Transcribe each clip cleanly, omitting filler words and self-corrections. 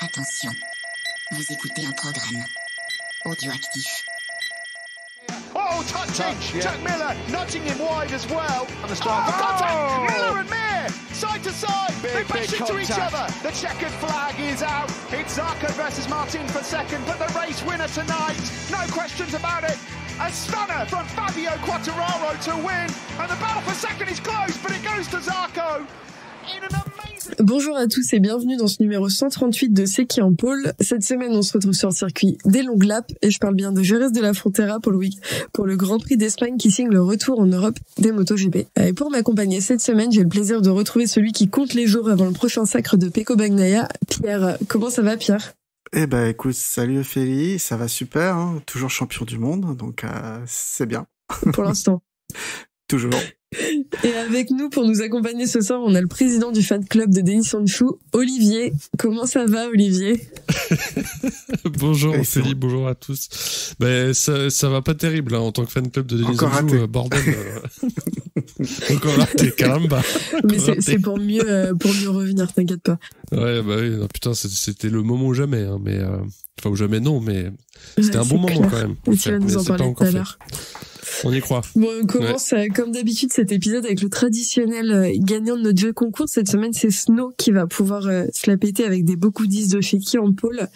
Attention, vous écoutez un programme audioactif. Oh, touching! Yeah. Jack Miller nudging him wide as well. The start. Oh, contact! Miller and Mir, side to side. They Big bash into each contact. other. The checkered flag is out. It's Zarco versus Martin for second, but the race winner tonight, no questions about it. A stunner from Fabio Quartararo to win, and the battle for second is close, but it goes to Zarco. Bonjour à tous et bienvenue dans ce numéro 138 de C'est qui en pôle. Cette semaine, on se retrouve sur le circuit des longues laps et je parle bien de Jerez de la Frontera pour le Grand Prix d'Espagne qui signe le retour en Europe des MotoGP. Et pour m'accompagner cette semaine, j'ai le plaisir de retrouver celui qui compte les jours avant le prochain sacre de Pecco Bagnaia, Pierre. Comment ça va, Pierre ? Eh ben, écoute, salut Ophélie, ça va super, hein, toujours champion du monde, donc c'est bien. Pour l'instant. Toujours. Et avec nous, pour nous accompagner ce soir, on a le président du fan club de Denis Sanchou, Olivier. Comment ça va, Olivier ? Bonjour Ophélie, bonjour à tous. Ben ça va pas terrible hein, en tant que fan club de Denis Sanchou, bordel. Encore raté, caramba. Mais c'est pour mieux revenir, t'inquiète pas. Ouais, bah oui, non, putain, c'était le moment ou jamais, hein, mais enfin ou jamais non, mais c'était un bon moment clair. quand même. Et tu vas nous en parler tout à l'heure. On y croit. Bon, on commence comme d'habitude cet épisode avec le traditionnel gagnant de notre jeu concours. Cette semaine, c'est Snow qui va pouvoir se la péter avec des beaucoup 10 de chez qui en pôle.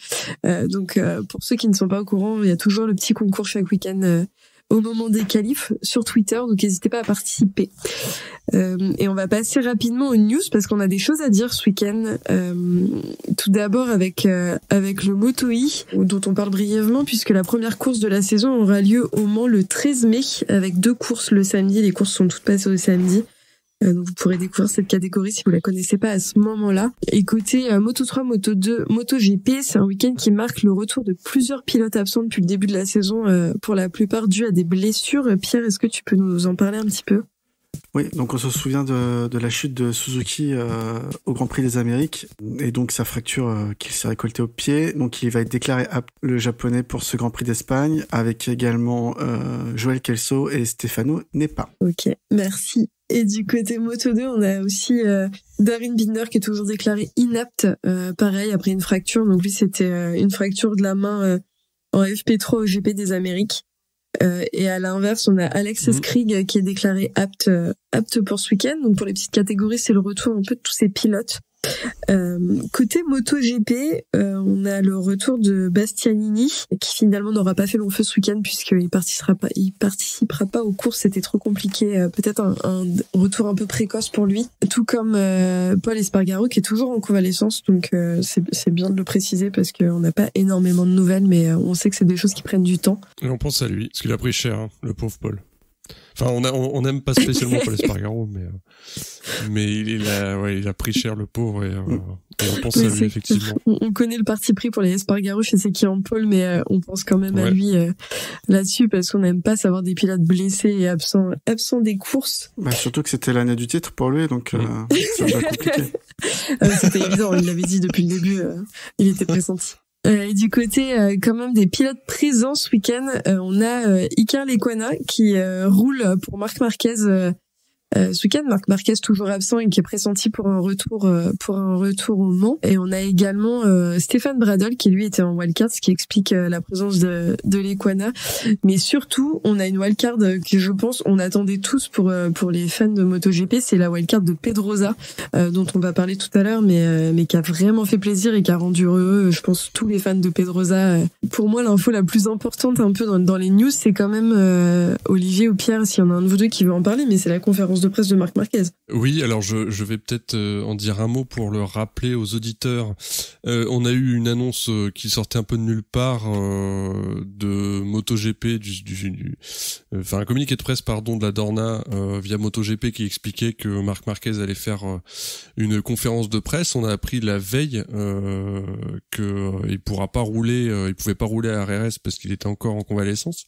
Donc, pour ceux qui ne sont pas au courant, il y a toujours le petit concours chaque week-end au moment des qualifs sur Twitter, donc n'hésitez pas à participer. Et on va passer rapidement aux news parce qu'on a des choses à dire ce week-end. Tout d'abord avec le Moto-E dont on parle brièvement puisque la première course de la saison aura lieu au Mans le 13 mai avec 2 courses le samedi. Les courses sont toutes passées au samedi. Donc vous pourrez découvrir cette catégorie si vous la connaissez pas à ce moment-là. Et côté Moto3, Moto2, MotoGP, c'est un week-end qui marque le retour de plusieurs pilotes absents depuis le début de la saison, pour la plupart dus à des blessures. Pierre, est-ce que tu peux nous en parler un petit peu ? Oui, donc on se souvient de la chute de Suzuki au Grand Prix des Amériques et donc sa fracture qu'il s'est récoltée au pied. Donc il va être déclaré apte, le japonais, pour ce Grand Prix d'Espagne, avec également Joel Kelso et Stefano Nepa. Ok, merci. Et du côté Moto2, on a aussi Darryn Binder qui est toujours déclaré inapte, pareil, après une fracture. Donc lui, c'était une fracture de la main en FP3 au GP des Amériques. Et à l'inverse, on a Alex Skrig qui est déclaré apte pour ce week-end. Donc pour les petites catégories, c'est le retour un peu de tous ces pilotes. Côté MotoGP, on a le retour de Bastianini qui finalement n'aura pas fait long feu ce week-end puisqu'il participera pas aux courses, c'était trop compliqué. Peut-être un retour un peu précoce pour lui, tout comme Paul Espargaro qui est toujours en convalescence. Donc c'est bien de le préciser parce qu'on n'a pas énormément de nouvelles, mais on sait que c'est des choses qui prennent du temps. Et on pense à lui parce qu'il a pris cher, hein, le pauvre Paul. Enfin, on aime pas spécialement Paul Espargaro, mais il a pris cher le pauvre et on pense à lui effectivement. On connaît le parti pris pour les Espargaro chez C'est qui en pôle, mais on pense quand même à lui là-dessus parce qu'on n'aime pas savoir des pilotes blessés et absents des courses. Bah, surtout que c'était l'année du titre pour lui, donc ça va être compliqué. C'était évident, il l'avait dit depuis le début, il était pressenti. Et du côté quand même des pilotes présents ce week-end, on a Iker Lecuona qui roule pour Marc Marquez ce week-end. Marc Marquez toujours absent et qui est pressenti pour un retour au Mans. Et on a également Stéphane Bradl qui lui était en wildcard, ce qui explique la présence de Lecuona. Mais surtout, on a une wildcard que je pense on attendait tous pour les fans de MotoGP, c'est la wildcard de Pedrosa dont on va parler tout à l'heure, mais qui a vraiment fait plaisir et qui a rendu heureux, je pense, tous les fans de Pedrosa. Pour moi, l'info la plus importante un peu dans les news, c'est quand même Olivier ou Pierre, s'il y en a un de vous deux qui veut en parler, mais c'est la conférence de presse de Marc Marquez. Oui, alors je vais peut-être en dire un mot pour le rappeler aux auditeurs. On a eu une annonce qui sortait un peu de nulle part de MotoGP, enfin un communiqué de presse de la Dorna via MotoGP qui expliquait que Marc Marquez allait faire une conférence de presse. On a appris la veille que il pouvait pas rouler à RRS parce qu'il était encore en convalescence.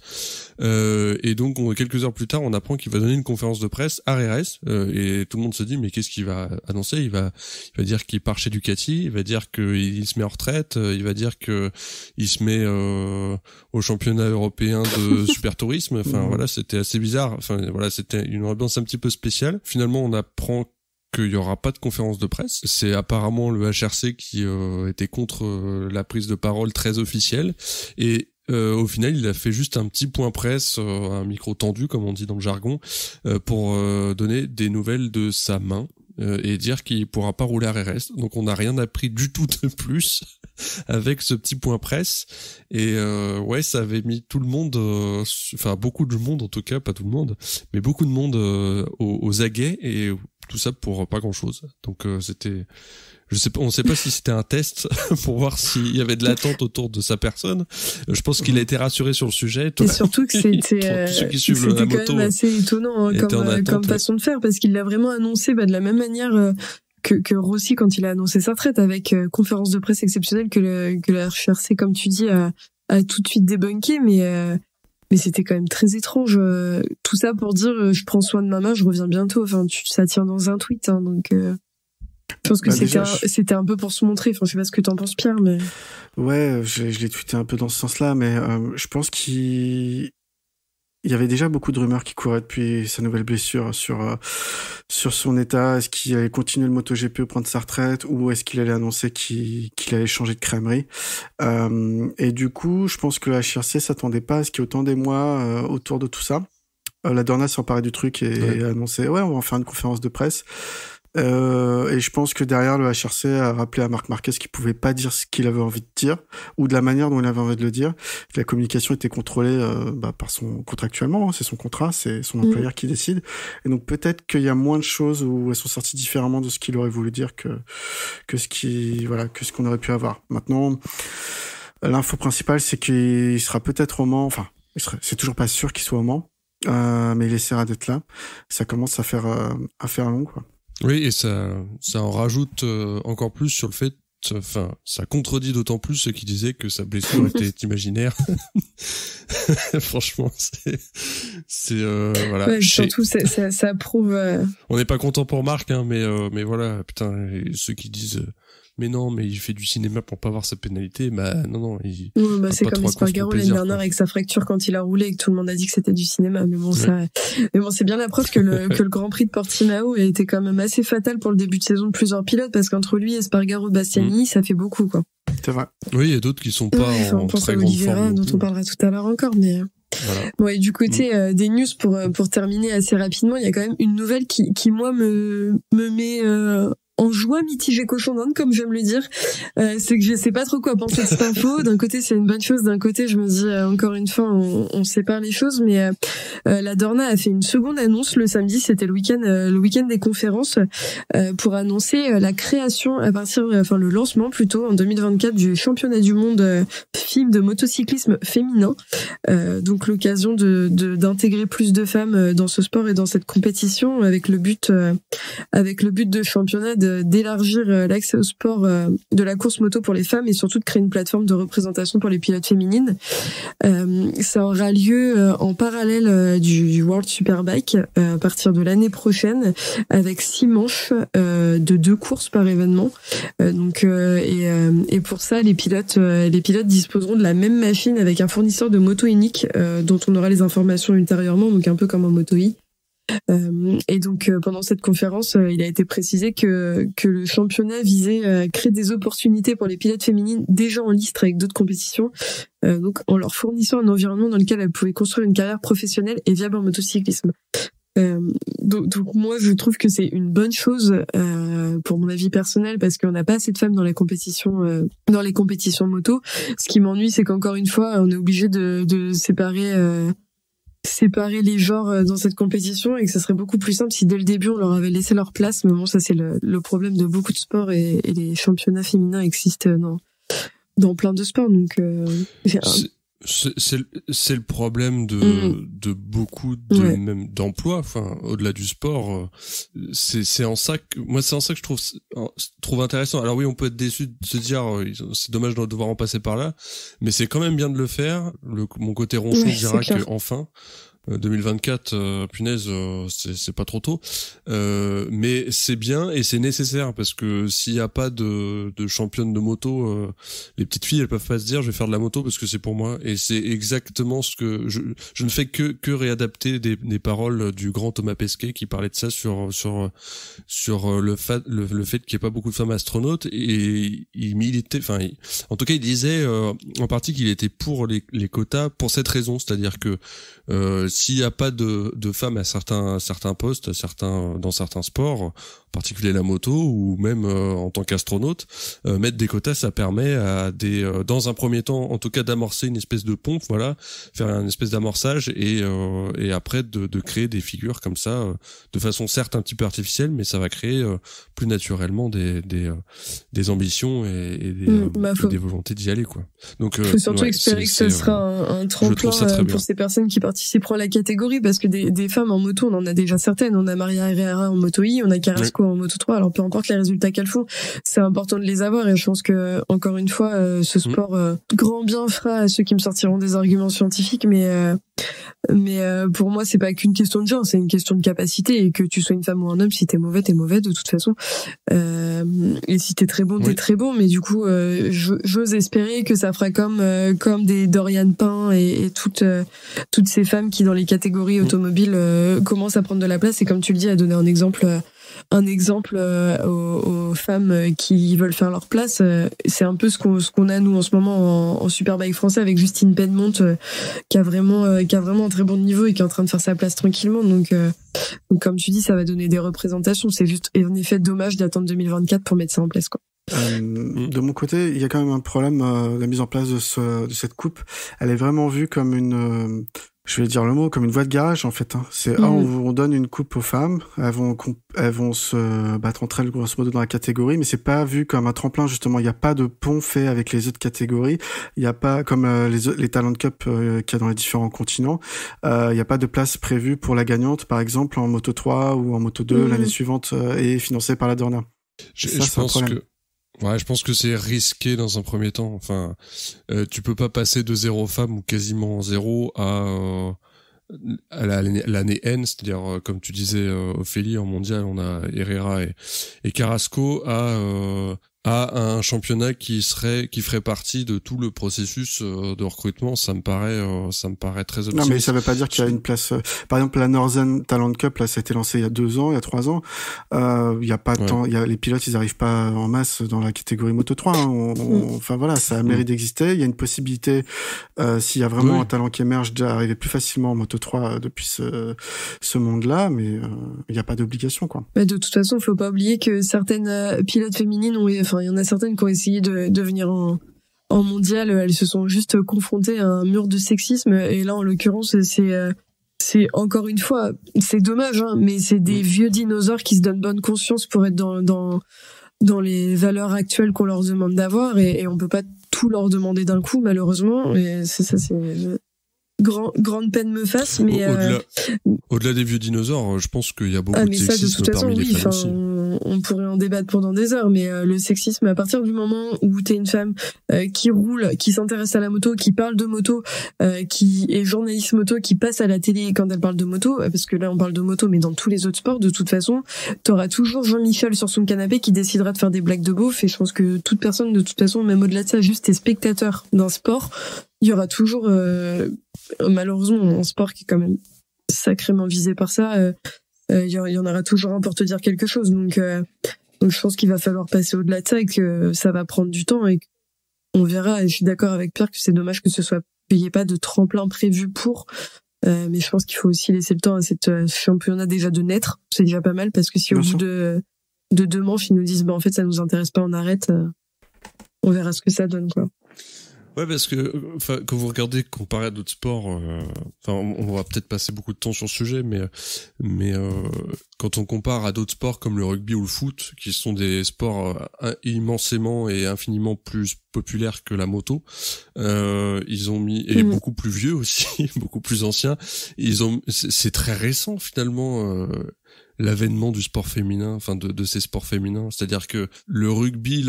Et donc quelques heures plus tard, on apprend qu'il va donner une conférence de presse à RRS et tout le monde se dit mais qu'est-ce qu'il va annoncer? Il va dire qu'il part chez Ducati, il va dire qu'il se met en retraite, il va dire que il se met au championnat européen de super tourisme. Enfin voilà, c'était assez bizarre. Enfin voilà, c'était une ambiance un petit peu spéciale. Finalement, on apprend qu'il y aura pas de conférence de presse. C'est apparemment le HRC qui était contre la prise de parole très officielle. Et au final, il a fait juste un petit point presse, un micro tendu, comme on dit dans le jargon, pour donner des nouvelles de sa main et dire qu'il pourra pas rouler à RS. Donc on n'a rien appris du tout de plus avec ce petit point presse. Et ouais, ça avait mis tout le monde, enfin beaucoup de monde en tout cas, pas tout le monde, mais beaucoup de monde aux aguets, et tout ça pour pas grand-chose. Donc c'était... Je sais pas, on sait pas si c'était un test pour voir s'il y avait de l'attente autour de sa personne. Je pense qu'il a été rassuré sur le sujet. Et surtout que c'était ceux qui suivent la moto, quand même assez étonnant comme façon de faire, parce qu'il l'a vraiment annoncé de la même manière que Rossi quand il a annoncé sa retraite, avec conférence de presse exceptionnelle que le HRC, comme tu dis, a tout de suite débunké, mais c'était quand même très étrange. Tout ça pour dire je prends soin de ma main, je reviens bientôt. Enfin, ça tient dans un tweet, hein, donc. Je pense que c'était un peu pour se montrer. Enfin, je sais pas ce que t'en penses, Pierre, mais... Ouais, je l'ai tweeté un peu dans ce sens-là, mais je pense qu'il y avait déjà beaucoup de rumeurs qui couraient depuis sa nouvelle blessure sur son état. Est-ce qu'il allait continuer le MotoGP au prendre sa retraite, ou est-ce qu'il allait annoncer qu'il allait changer de crèmerie. Et du coup, je pense que le HRC s'attendait pas à ce qu'il y ait autant d'émoi autour de tout ça. La Dorna s'est emparée du truc et a annoncé « Ouais, on va en faire une conférence de presse ». Et je pense que derrière, le HRC a rappelé à Marc Marquez qu'il pouvait pas dire ce qu'il avait envie de dire, ou de la manière dont il avait envie de le dire. La communication était contrôlée par contractuellement, hein, c'est son contrat, c'est son employeur qui décide. Et donc peut-être qu'il y a moins de choses où elles sont sorties différemment de ce qu'il aurait voulu dire que ce qu'on aurait pu avoir. Maintenant, l'info principale, c'est qu'il sera peut-être au Mans. Enfin, c'est toujours pas sûr qu'il soit au Mans, mais il essaiera d'être là. Ça commence à faire long, quoi. Oui, et ça en rajoute encore plus sur le fait, enfin, ça contredit d'autant plus ceux qui disaient que sa blessure était imaginaire. Franchement, c'est voilà. Ouais, surtout, ça prouve. On n'est pas content pour Marc, hein, mais voilà, putain, ceux qui disent. Mais non, mais il fait du cinéma pour pas avoir sa pénalité. Bah non, c'est comme Espargaro l'année dernière avec sa fracture quand il a roulé et que tout le monde a dit que c'était du cinéma. Mais bon, c'est bien la preuve que le Grand Prix de Portimao a été quand même assez fatal pour le début de saison de plusieurs pilotes, parce qu'entre lui, Espargaro, Bastianini, ça fait beaucoup, quoi. C'est vrai. Oui, il y a d'autres qui sont pas en très grande forme. Dont on parlera tout à l'heure encore, mais. Voilà. Bon, et du côté des news, pour terminer assez rapidement, il y a quand même une nouvelle qui moi me met en joie mitigée cochon d'Inde, comme j'aime le dire. C'est que je sais pas trop quoi penser de cette info. D'un côté, c'est une bonne chose. D'un côté, je me dis, encore une fois, on sépare les choses. Mais la Dorna a fait une seconde annonce le samedi. C'était le week-end des conférences, pour annoncer la création le lancement plutôt en 2024 du championnat du monde FIM de motocyclisme féminin. Donc l'occasion d'intégrer plus de femmes dans ce sport et dans cette compétition, avec le but de championnat d'élargir l'accès au sport de la course moto pour les femmes, et surtout de créer une plateforme de représentation pour les pilotes féminines. Ça aura lieu en parallèle du World Superbike à partir de l'année prochaine, avec 6 manches de 2 courses par événement. Et pour ça, les pilotes disposeront de la même machine avec un fournisseur de moto unique dont on aura les informations ultérieurement, donc un peu comme en Moto-E. Et donc pendant cette conférence, il a été précisé que le championnat visait à créer des opportunités pour les pilotes féminines déjà en liste avec d'autres compétitions, donc en leur fournissant un environnement dans lequel elles pouvaient construire une carrière professionnelle et viable en motocyclisme. Donc moi je trouve que c'est une bonne chose pour mon avis personnel, parce qu'on n'a pas assez de femmes dans les compétitions moto. Ce qui m'ennuie, c'est qu'encore une fois on est obligé de séparer les genres dans cette compétition, et que ça serait beaucoup plus simple si dès le début on leur avait laissé leur place. Mais bon, ça c'est le problème de beaucoup de sports, et les championnats féminins existent dans plein de sports, donc c'est le problème de beaucoup même d'emplois, enfin au-delà du sport. C'est en ça que je trouve intéressant. Alors oui, on peut être déçu de se dire c'est dommage de devoir en passer par là, mais c'est quand même bien de le faire. Mon côté ronchon dira que enfin. 2024, punaise, c'est pas trop tôt. Mais c'est bien et c'est nécessaire parce que s'il y a pas de championne de moto, les petites filles elles peuvent pas se dire je vais faire de la moto parce que c'est pour moi. Et c'est exactement ce que je ne fais que réadapter des paroles du grand Thomas Pesquet qui parlait de ça sur le fait qu'il n'y ait pas beaucoup de femmes astronautes, et il militait, en tout cas il disait en partie qu'il était pour les quotas pour cette raison, c'est-à-dire que s'il n'y a pas de femmes à certains postes, dans certains sports, en particulier la moto ou même en tant qu'astronaute, mettre des quotas, ça permet à dans un premier temps en tout cas d'amorcer une espèce de pompe, voilà, faire une espèce d'amorçage et après de créer des figures comme ça de façon certes un petit peu artificielle, mais ça va créer plus naturellement des ambitions et des volontés d'y aller, quoi. Donc faut surtout espérer que ce sera un tremplin pour ces personnes qui participeront à la catégorie, parce que des femmes en moto on en a déjà certaines. On a Maria Herrera en moto I, on a Carrasco en moto 3, alors peu importe les résultats qu'elles font, c'est important de les avoir, et je pense que encore une fois ce sport grand bien fera à ceux qui me sortiront des arguments scientifiques, mais pour moi c'est pas qu'une question de genre, c'est une question de capacité, et que tu sois une femme ou un homme, si t'es mauvais de toute façon, et si t'es très bon t'es très bon, mais du coup j'ose espérer que ça fera comme des Dorian Pain et toutes ces femmes qui dans les catégories automobiles commencent à prendre de la place, et comme tu le dis, à donner un exemple aux femmes qui veulent faire leur place. C'est un peu ce qu'on a nous en ce moment en Superbike français avec Justine Pedmont, qui a vraiment un très bon niveau et qui est en train de faire sa place tranquillement. Donc comme tu dis, ça va donner des représentations. C'est juste en effet dommage d'attendre 2024 pour mettre ça en place, quoi. De mon côté, il y a quand même un problème. La mise en place de cette coupe, elle est vraiment vue comme une je vais dire le mot, comme une voie de garage, en fait, hein. C'est, on donne une coupe aux femmes, elles vont se battre entre elles, grosso modo, dans la catégorie, mais c'est pas vu comme un tremplin, justement. Il n'y a pas de pont fait avec les autres catégories. Il n'y a pas, comme les Talent Cup qu'il y a dans les différents continents, il n'y a pas de place prévue pour la gagnante, par exemple, en Moto 3 ou en Moto 2 l'année suivante, et financée par la Dorna. Je pense que c'est risqué dans un premier temps. Enfin, tu peux pas passer de 0 femmes ou quasiment 0 à l'année N, c'est-à-dire comme tu disais, Ophélie, en mondial, on a Herrera et Carrasco à un championnat qui ferait partie de tout le processus de recrutement. Ça me paraît très optimiste. Non, mais ça veut pas dire qu'il y a une place. Par exemple, la Northern Talent Cup, là, ça a été lancé il y a 2 ans, il y a 3 ans. Il y a pas de temps. Les pilotes, ils arrivent pas en masse dans la catégorie Moto 3. Hein. Enfin voilà, ça a mérite d'exister. Il y a une possibilité, s'il y a vraiment un talent qui émerge, d'arriver plus facilement en Moto 3 depuis ce monde-là, mais il y a pas d'obligation, quoi. Mais de toute façon, faut pas oublier que certaines pilotes féminines il y en a certaines qui ont essayé de venir en mondial, elles se sont juste confrontées à un mur de sexisme, et là en l'occurrence c'est encore une fois, c'est dommage, hein, mais c'est des vieux dinosaures qui se donnent bonne conscience pour être dans les valeurs actuelles qu'on leur demande d'avoir, et on peut pas tout leur demander d'un coup, malheureusement, et c'est grande peine me fasse, mais au-delà des vieux dinosaures, je pense qu'il y a beaucoup de sexisme parmi les femmes aussi. On pourrait en débattre pendant des heures, mais le sexisme, à partir du moment où t'es une femme qui roule, qui s'intéresse à la moto, qui parle de moto, qui est journaliste moto, qui passe à la télé quand elle parle de moto, parce que là on parle de moto, mais dans tous les autres sports, de toute façon, t'auras toujours Jean-Michel sur son canapé qui décidera de faire des blagues de beauf, et je pense que toute personne, de toute façon, même au-delà de ça, juste t'es spectateur d'un sport, il y aura toujours, malheureusement, un sport qui est quand même sacrément visé par ça, il y en aura toujours un pour te dire quelque chose, donc je pense qu'il va falloir passer au-delà de ça, et que ça va prendre du temps, et on verra. Et je suis d'accord avec Pierre que c'est dommage que il n'y ait pas de tremplin prévu pour, mais je pense qu'il faut aussi laisser le temps à cette championnat déjà de naître. C'est déjà pas mal, parce que si au bout de 2 manches ils nous disent en fait ça nous intéresse pas, on arrête, on verra ce que ça donne, quoi. Ouais, parce que quand vous regardez comparé à d'autres sports, on va peut-être passer beaucoup de temps sur ce sujet, mais quand on compare à d'autres sports comme le rugby ou le foot, qui sont des sports immensément et infiniment plus populaires que la moto, ils ont mis, et beaucoup plus vieux aussi, beaucoup plus anciens, c'est très récent finalement. l'avènement du sport féminin, enfin de ces sports féminins. C'est-à-dire que le rugby,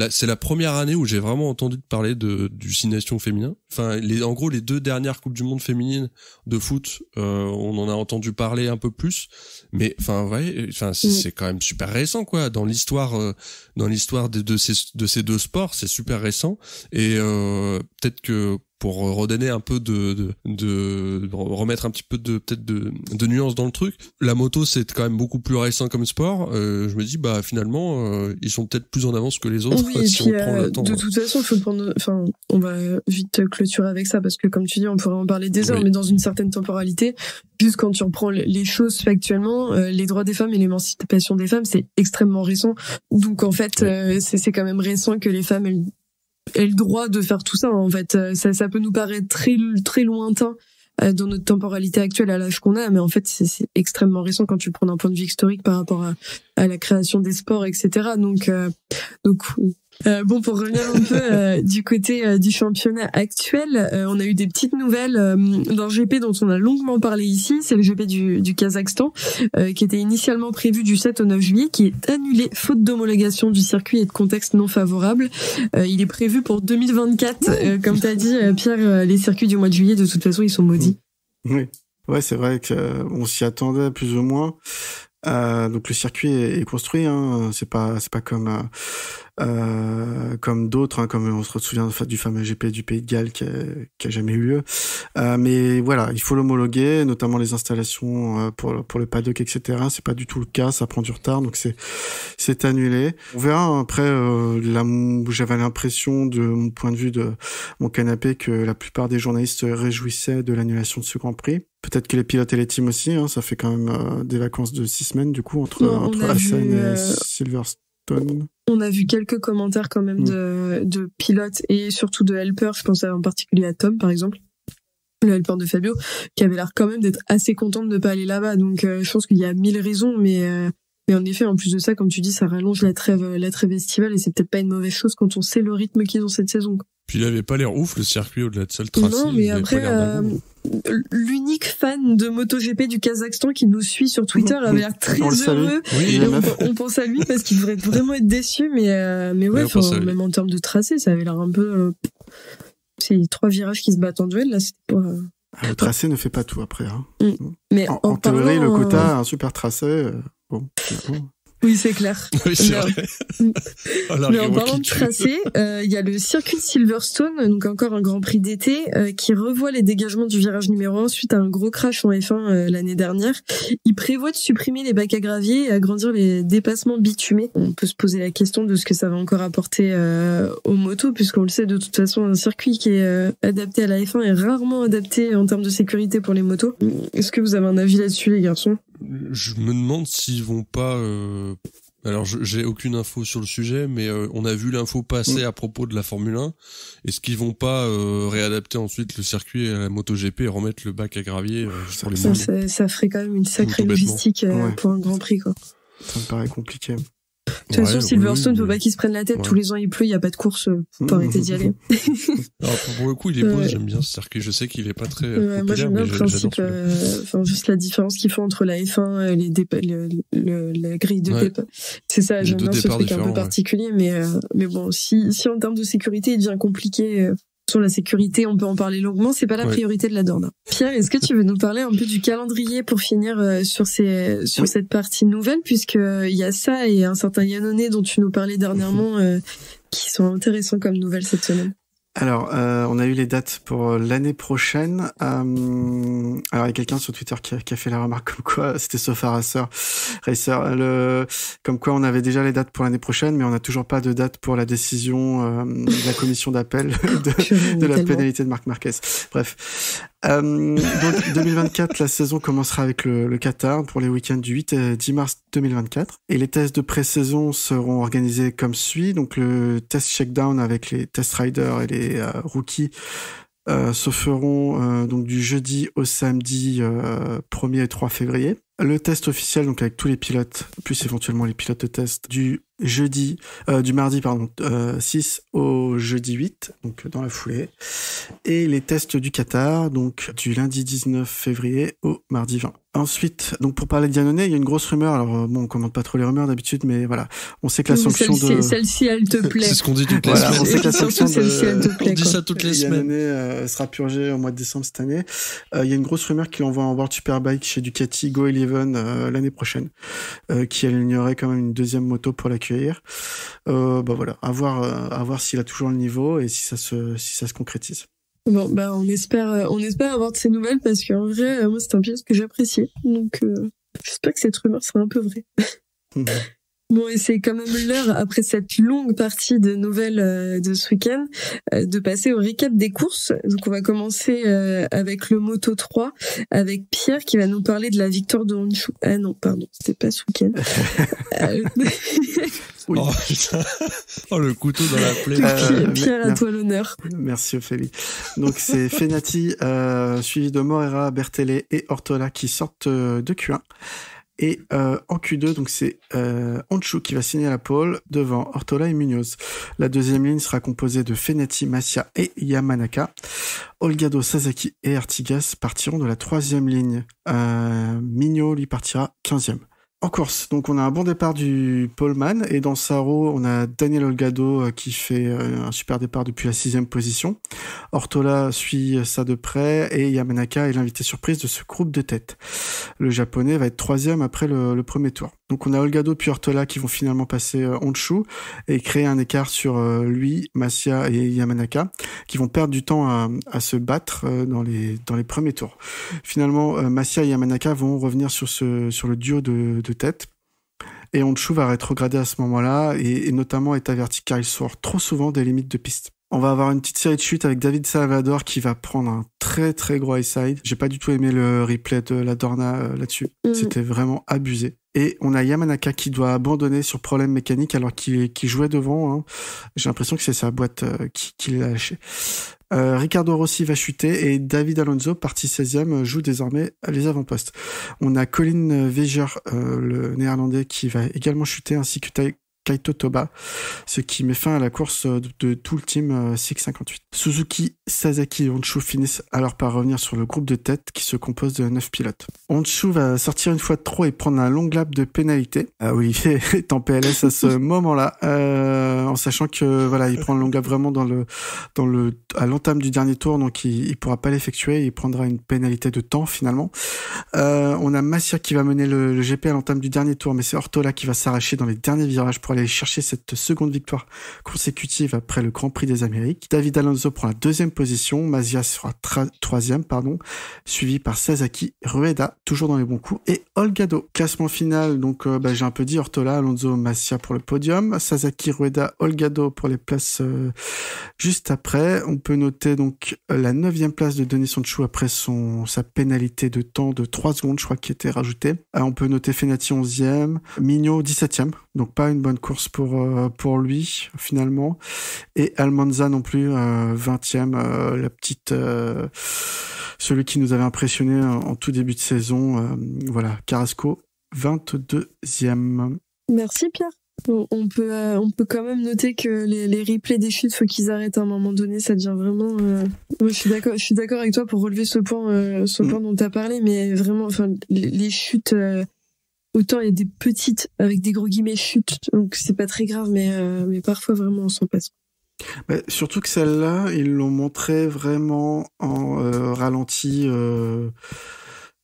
c'est la première année où j'ai vraiment entendu parler du Six Nations féminin. Enfin, en gros, les 2 dernières Coupes du Monde féminines de foot, on en a entendu parler un peu plus. Mais c'est quand même super récent, quoi. Dans l'histoire de ces 2 sports, c'est super récent. Et peut-être que pour redonner un peu de remettre un petit peu de nuance dans le truc. La moto, c'est quand même beaucoup plus récent comme sport. Je me dis, finalement, ils sont peut-être plus en avance que les autres. Oui, si on prend le temps. De toute façon, on va vite clôturer avec ça parce que, comme tu dis, on pourrait en parler des heures, mais dans une certaine temporalité. Juste quand tu reprends les choses factuellement, les droits des femmes et l'émancipation des femmes, c'est extrêmement récent. Donc, en fait, c'est quand même récent que les femmes, elles le droit de faire tout ça, en fait. Ça peut nous paraître très, très lointain dans notre temporalité actuelle à l'âge qu'on a, mais en fait, c'est extrêmement récent quand tu le prends d'un point de vue historique par rapport à la création des sports, etc. Donc bon, pour revenir un peu du côté du championnat actuel, on a eu des petites nouvelles d'un GP dont on a longuement parlé ici, c'est le GP du Kazakhstan, qui était initialement prévu du 7 au 9 juillet, qui est annulé faute d'homologation du circuit et de contexte non favorable. Il est prévu pour 2024. Comme tu as dit, Pierre, les circuits du mois de juillet, de toute façon, ils sont maudits. Oui, ouais, c'est vrai qu'on s'y attendait plus ou moins. Donc le circuit est construit, hein. C'est pas comme d'autres, hein, comme on se souvient du fameux GP du Pays de Galles qui a jamais eu lieu. Mais voilà, il faut l'homologuer, notamment les installations pour le paddock, etc. C'est pas du tout le cas, ça prend du retard, donc c'est annulé. On verra après. J'avais l'impression, de mon point de vue de mon canapé, que la plupart des journalistes se réjouissaient de l'annulation de ce Grand Prix. Peut-être que les pilotes et les teams aussi, hein, ça fait quand même des vacances de 6 semaines du coup entre Assen et Silverstone. On a vu quelques commentaires quand même de pilotes et surtout de helpers. Je pense en particulier à Tom, par exemple, le helper de Fabio, qui avait l'air quand même d'être assez content de ne pas aller là-bas. Donc je pense qu'il y a 1000 raisons, mais en effet, en plus de ça, comme tu dis, ça rallonge la trêve estivale et c'est peut-être pas une mauvaise chose quand on sait le rythme qu'ils ont cette saison. Puis il avait pas l'air ouf, le circuit, au-delà de ça, le tracé. Non, mais après, l'unique fan de MotoGP du Kazakhstan qui nous suit sur Twitter avait l'air très heureux. Oui, et on pense à lui parce qu'il devrait vraiment être déçu, mais ouais, même en termes de tracé, ça avait l'air un peu, c'est 3 virages qui se battent en duel, là, c'était pas... Le tracé ne fait pas tout après, hein. Mais en théorie, le Kota a un super tracé, bon. Oui, c'est clair. Oui, c'est vrai. Mais en parlant de tracé, il y a le circuit de Silverstone, donc encore un Grand Prix d'été, qui revoit les dégagements du virage numéro 1 suite à un gros crash en F1 l'année dernière. Il prévoit de supprimer les bacs à gravier et agrandir les dépassements bitumés. On peut se poser la question de ce que ça va encore apporter aux motos, puisqu'on le sait de toute façon, un circuit qui est adapté à la F1 est rarement adapté en termes de sécurité pour les motos. Est-ce que vous avez un avis là-dessus, les garçons ? Je me demande s'ils vont pas... Alors, j'ai aucune info sur le sujet, mais on a vu l'info passer à propos de la Formule 1. Est-ce qu'ils vont pas réadapter ensuite le circuit à la MotoGP et remettre le bac à gravier pour les motos ? Ça ferait quand même une sacrée logistique pour un Grand Prix, quoi. Ça me paraît compliqué. De toute façon, Silverstone, faut pas qu'ils se prennent la tête. Tous les ans, il pleut, il y a pas de course, faut arrêter d'y aller. Alors, pour le coup, il est beau, j'aime bien ce circuit. Je sais qu'il est pas très populaire, moi, j'aime bien le principe, juste la différence qu'ils font entre la F1 et la grille de départ. C'est ça, j'aime bien ce truc un peu particulier, mais bon, si en termes de sécurité, il devient compliqué, sur la sécurité, on peut en parler longuement, c'est pas la priorité de la Dorna. Pierre, est-ce que tu veux nous parler un peu du calendrier pour finir sur cette partie nouvelle, puisque il y a ça et un certain Yannone dont tu nous parlais dernièrement qui sont intéressants comme nouvelles cette semaine. Alors, on a eu les dates pour l'année prochaine. Alors, il y a quelqu'un sur Twitter qui a fait la remarque comme quoi, c'était Sofa Racer, comme quoi on avait déjà les dates pour l'année prochaine, mais on n'a toujours pas de date pour la décision de la commission d'appel de la pénalité de Marc Marquez. Bref. Donc 2024, la saison commencera avec le Qatar pour les week-ends du 8 et 10 mars 2024. Et les tests de pré-saison seront organisés comme suit. Donc le test shakedown avec les test riders et les rookies se feront donc du jeudi au samedi 1er et 3 février. Le test officiel, donc avec tous les pilotes, plus éventuellement les pilotes de test, du mardi 6 au jeudi 8, donc dans la foulée. Et les tests du Qatar, donc du lundi 19 février au mardi 20. Ensuite, donc pour parler de Iannone, il y a une grosse rumeur. Alors bon, on commente pas trop les rumeurs d'habitude, mais voilà, on sait que la sanction celle-ci, elle te plaît. C'est ce qu'on dit toutes les semaines. On sait que la sanction celle-ci, elle te plaît. On dit ça toutes les semaines. Iannone sera purgée au mois de décembre cette année. Il y a une grosse rumeur qu'il envoie en World Superbike chez Ducati Go 11 l'année prochaine, qui alignerait quand même une deuxième moto pour l'accueillir. Voilà, à voir s'il a toujours le niveau et si ça se concrétise. Bon, on espère avoir de ces nouvelles parce qu'en vrai, moi, c'est un pilote que j'appréciais. Donc, j'espère que cette rumeur sera un peu vraie. Bon, et c'est quand même l'heure, après cette longue partie de nouvelles de ce week-end, de passer au récap des courses. Donc, on va commencer avec le Moto 3, avec Pierre qui va nous parler de la victoire de Honshu. Ah non, pardon, c'était pas ce week-end. Oui. Oh putain. Oh, le couteau dans la plaie. Pierre, à toi l'honneur. Merci Ophélie. Donc c'est Fenati, suivi de Morera, Bertele et Ortola qui sortent de Q1. Et en Q2, donc c'est Honshu qui va signer la pole devant Ortola et Munoz. La deuxième ligne sera composée de Fenati, Massia et Yamanaka. Olgado, Sasaki et Artigas partiront de la troisième ligne. Mignot, lui, partira 15e. En course, donc on a un bon départ du poleman et dans sa roue, on a Daniel Olgado qui fait un super départ depuis la 6e position. Ortola suit ça de près et Yamanaka est l'invité surprise de ce groupe de tête. Le japonais va être 3e après le premier tour. Donc on a Olgado puis Ortola qui vont finalement passer Honshu et créer un écart sur lui, Massia et Yamanaka qui vont perdre du temps à se battre dans les premiers tours. Finalement, Massia et Yamanaka vont revenir sur le duo de tête. Et Honshu va rétrograder à ce moment-là et notamment est averti car il sort trop souvent des limites de piste. On va avoir une petite série de chutes avec David Salvador qui va prendre un très très gros high side. J'ai pas du tout aimé le replay de la Dorna là-dessus. C'était vraiment abusé. Et on a Yamanaka qui doit abandonner sur problème mécanique alors qu'il jouait devant. Hein. J'ai l'impression que c'est sa boîte qui l'a lâché. Ricardo Rossi va chuter et David Alonso, parti 16e, joue désormais les avant-postes. On a Colin Veger, le néerlandais, qui va également chuter, ainsi que Kaito Toba, ce qui met fin à la course de tout le team 658. Suzuki, Sasaki et Honshu finissent alors par revenir sur le groupe de tête qui se compose de 9 pilotes. Honshu va sortir une fois de trop et prendre un long lap de pénalité. Olivier est en PLS à ce moment-là, en sachant que voilà, il prend le long lap vraiment à l'entame du dernier tour, donc il pourra pas l'effectuer, il prendra une pénalité de temps finalement. On a Massia qui va mener le GP à l'entame du dernier tour, mais c'est Ortola qui va s'arracher dans les derniers virages pour aller chercher cette seconde victoire consécutive après le Grand Prix des Amériques. David Alonso prend la 2e position, Massia sera 3e, suivi par Sasaki, Rueda, toujours dans les bons coups, et Olgado. Classement final, donc j'ai un peu dit Ortola, Alonso, Massia pour le podium, Sasaki, Rueda, Olgado pour les places juste après. On peut noter donc la 9e place de Denis Honshu après sa pénalité de temps de 3 secondes, je crois, qui était rajoutée. On peut noter Fenati 11e, Mignot 17e, donc pas une bonne course pour lui finalement, et Almanza non plus 20e, la petite celui qui nous avait impressionné en tout début de saison, voilà, Carrasco 22e. Merci Pierre. On peut quand même noter que les replays des chutes, faut qu'ils arrêtent à un moment donné, ça devient vraiment moi je suis d'accord avec toi pour relever ce point dont tu as parlé, mais vraiment enfin les chutes autant il y a des petites avec des gros guillemets chutes, donc c'est pas très grave, mais parfois vraiment on s'en passe. Surtout que celle-là, ils l'ont montré vraiment en ralenti,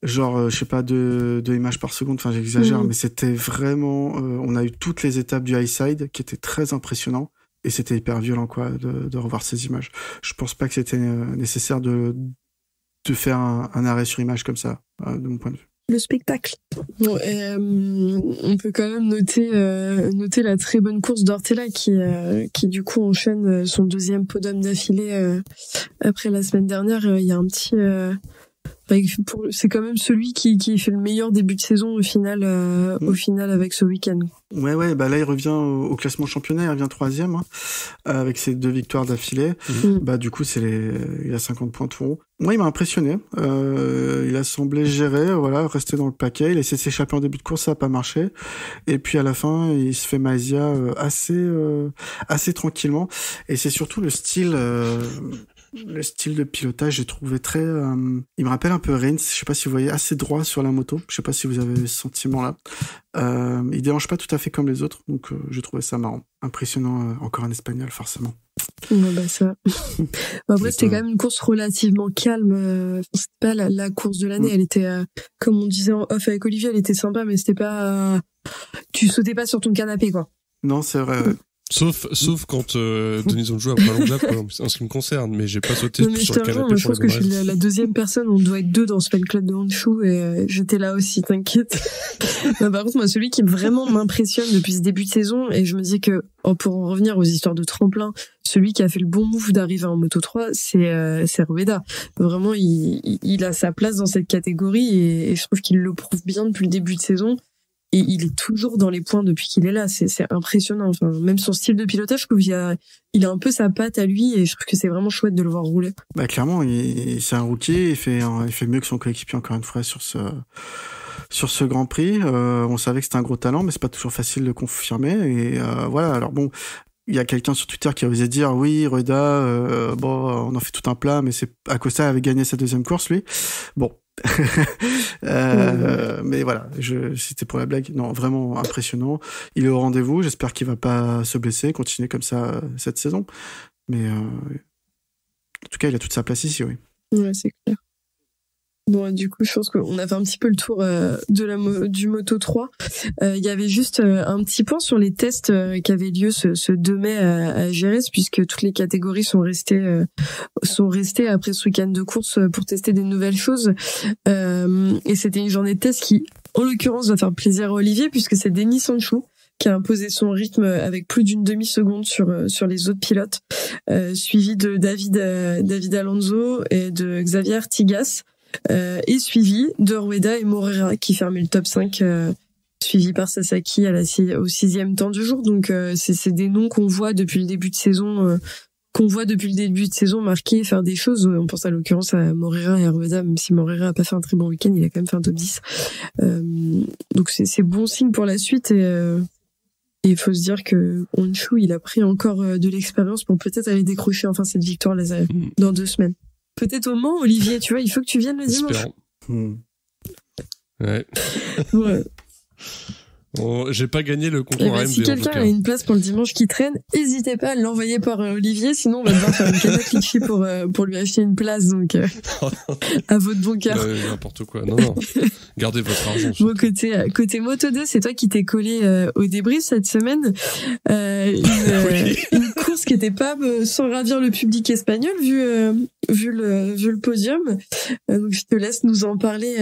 genre je sais pas deux images par seconde, enfin j'exagère, mais c'était vraiment on a eu toutes les étapes du high side qui étaient très impressionnants et c'était hyper violent quoi de revoir ces images. Je pense pas que c'était nécessaire de faire un arrêt sur image comme ça de mon point de vue. Le spectacle. Bon, on peut quand même noter la très bonne course d'Ortela qui du coup enchaîne son 2e podium d'affilée après la semaine dernière. Il y a un petit c'est quand même celui qui fait le meilleur début de saison au final avec ce week-end. Ouais, bah là il revient au classement championnat, il revient 3e avec ses 2 victoires d'affilée. Bah du coup il a 50 points tout rond. Moi il m'a impressionné. Il a semblé gérer, rester dans le paquet. Il a essayé de s'échapper en début de course, ça a pas marché. Et puis à la fin il se fait Mazia assez tranquillement. Et c'est surtout le style de pilotage, j'ai trouvé très... il me rappelle un peu Rins, je sais pas si vous voyez, assez droit sur la moto. Je sais pas si vous avez ce sentiment-là. Il dérange pas tout à fait comme les autres, donc j'ai trouvé ça marrant. Impressionnant, encore en espagnol, forcément. Ouais, bah ça. Après, c'était quand même une course relativement calme. C'était pas la course de l'année. Elle était, comme on disait en off avec Olivier, elle était sympa, mais c'était pas... tu sautais pas sur ton canapé, quoi. Non, c'est vrai, ouais. Sauf quand Denise Onjou a pas longtemps en ce qui me concerne, mais j'ai pas sauté sur le canapé. Moi, je pense que je suis la deuxième personne, on doit être 2 dans ce fan club de Honshou et j'étais là aussi, t'inquiète. Par contre, moi, celui qui vraiment m'impressionne depuis ce début de saison, et je me dis que, pour en revenir aux histoires de tremplin, celui qui a fait le bon move d'arriver en Moto 3, c'est Rueda. Vraiment, il a sa place dans cette catégorie et je trouve qu'il le prouve bien depuis le début de saison. Et il est toujours dans les points depuis qu'il est là. C'est impressionnant. Enfin, même son style de pilotage, je trouve qu'il a un peu sa patte à lui et je trouve que c'est vraiment chouette de le voir rouler. Bah, clairement, c'est un rookie. Il fait mieux que son coéquipier encore une fois sur ce Grand Prix. On savait que c'était un gros talent, mais c'est pas toujours facile de confirmer. Et, voilà. Alors bon, il y a quelqu'un sur Twitter qui a osé dire, oui, Rueda, on en fait tout un plat, mais Acosta avait gagné sa 2e course, lui. Bon. Mais voilà, c'était pour la blague. Non, vraiment impressionnant. Il est au rendez-vous. J'espère qu'il va pas se blesser, continuer comme ça cette saison. Mais en tout cas, il a toute sa place ici, oui. Ouais, c'est clair. Bon, du coup, je pense qu'on a fait un petit peu le tour du Moto 3. Il y avait juste un petit point sur les tests qui avaient lieu ce 2 mai à Jerez, puisque toutes les catégories sont restées après ce week-end de course pour tester des nouvelles choses. Et c'était une journée de test qui, en l'occurrence, va faire plaisir à Olivier, puisque c'est Denis Onjou qui a imposé son rythme avec plus d'une demi-seconde sur les autres pilotes, suivi de David Alonso et de Xavier Artigas. Et suivi de Rueda et Moreira qui fermaient le top 5, suivi par Sasaki au 6e temps du jour. Donc c'est des noms qu'on voit depuis le début de saison, marquer et faire des choses. On pense à l'occurrence à Moreira et à Rueda, même si Moreira a pas fait un très bon week-end, il a quand même fait un top 10. Donc c'est bon signe pour la suite et il faut se dire que Honshou, il a pris encore de l'expérience pour peut-être aller décrocher enfin cette victoire dans 2 semaines. Peut-être au Mans, Olivier, tu vois, il faut que tu viennes le dimanche. Ouais. Ouais. Bon, j'ai pas gagné le concours AMD. Si quelqu'un a une place pour le dimanche qui traîne, n'hésitez pas à l'envoyer par Olivier, sinon on va devoir faire une cagnotte Litchi pour lui acheter une place, donc à votre bon cœur. N'importe quoi. Non. Gardez votre argent. Bon, côté Moto 2, c'est toi qui t'es collé au débrief cette semaine. Une course qui était pas sans ravir le public espagnol vu le podium. Donc je te laisse nous en parler.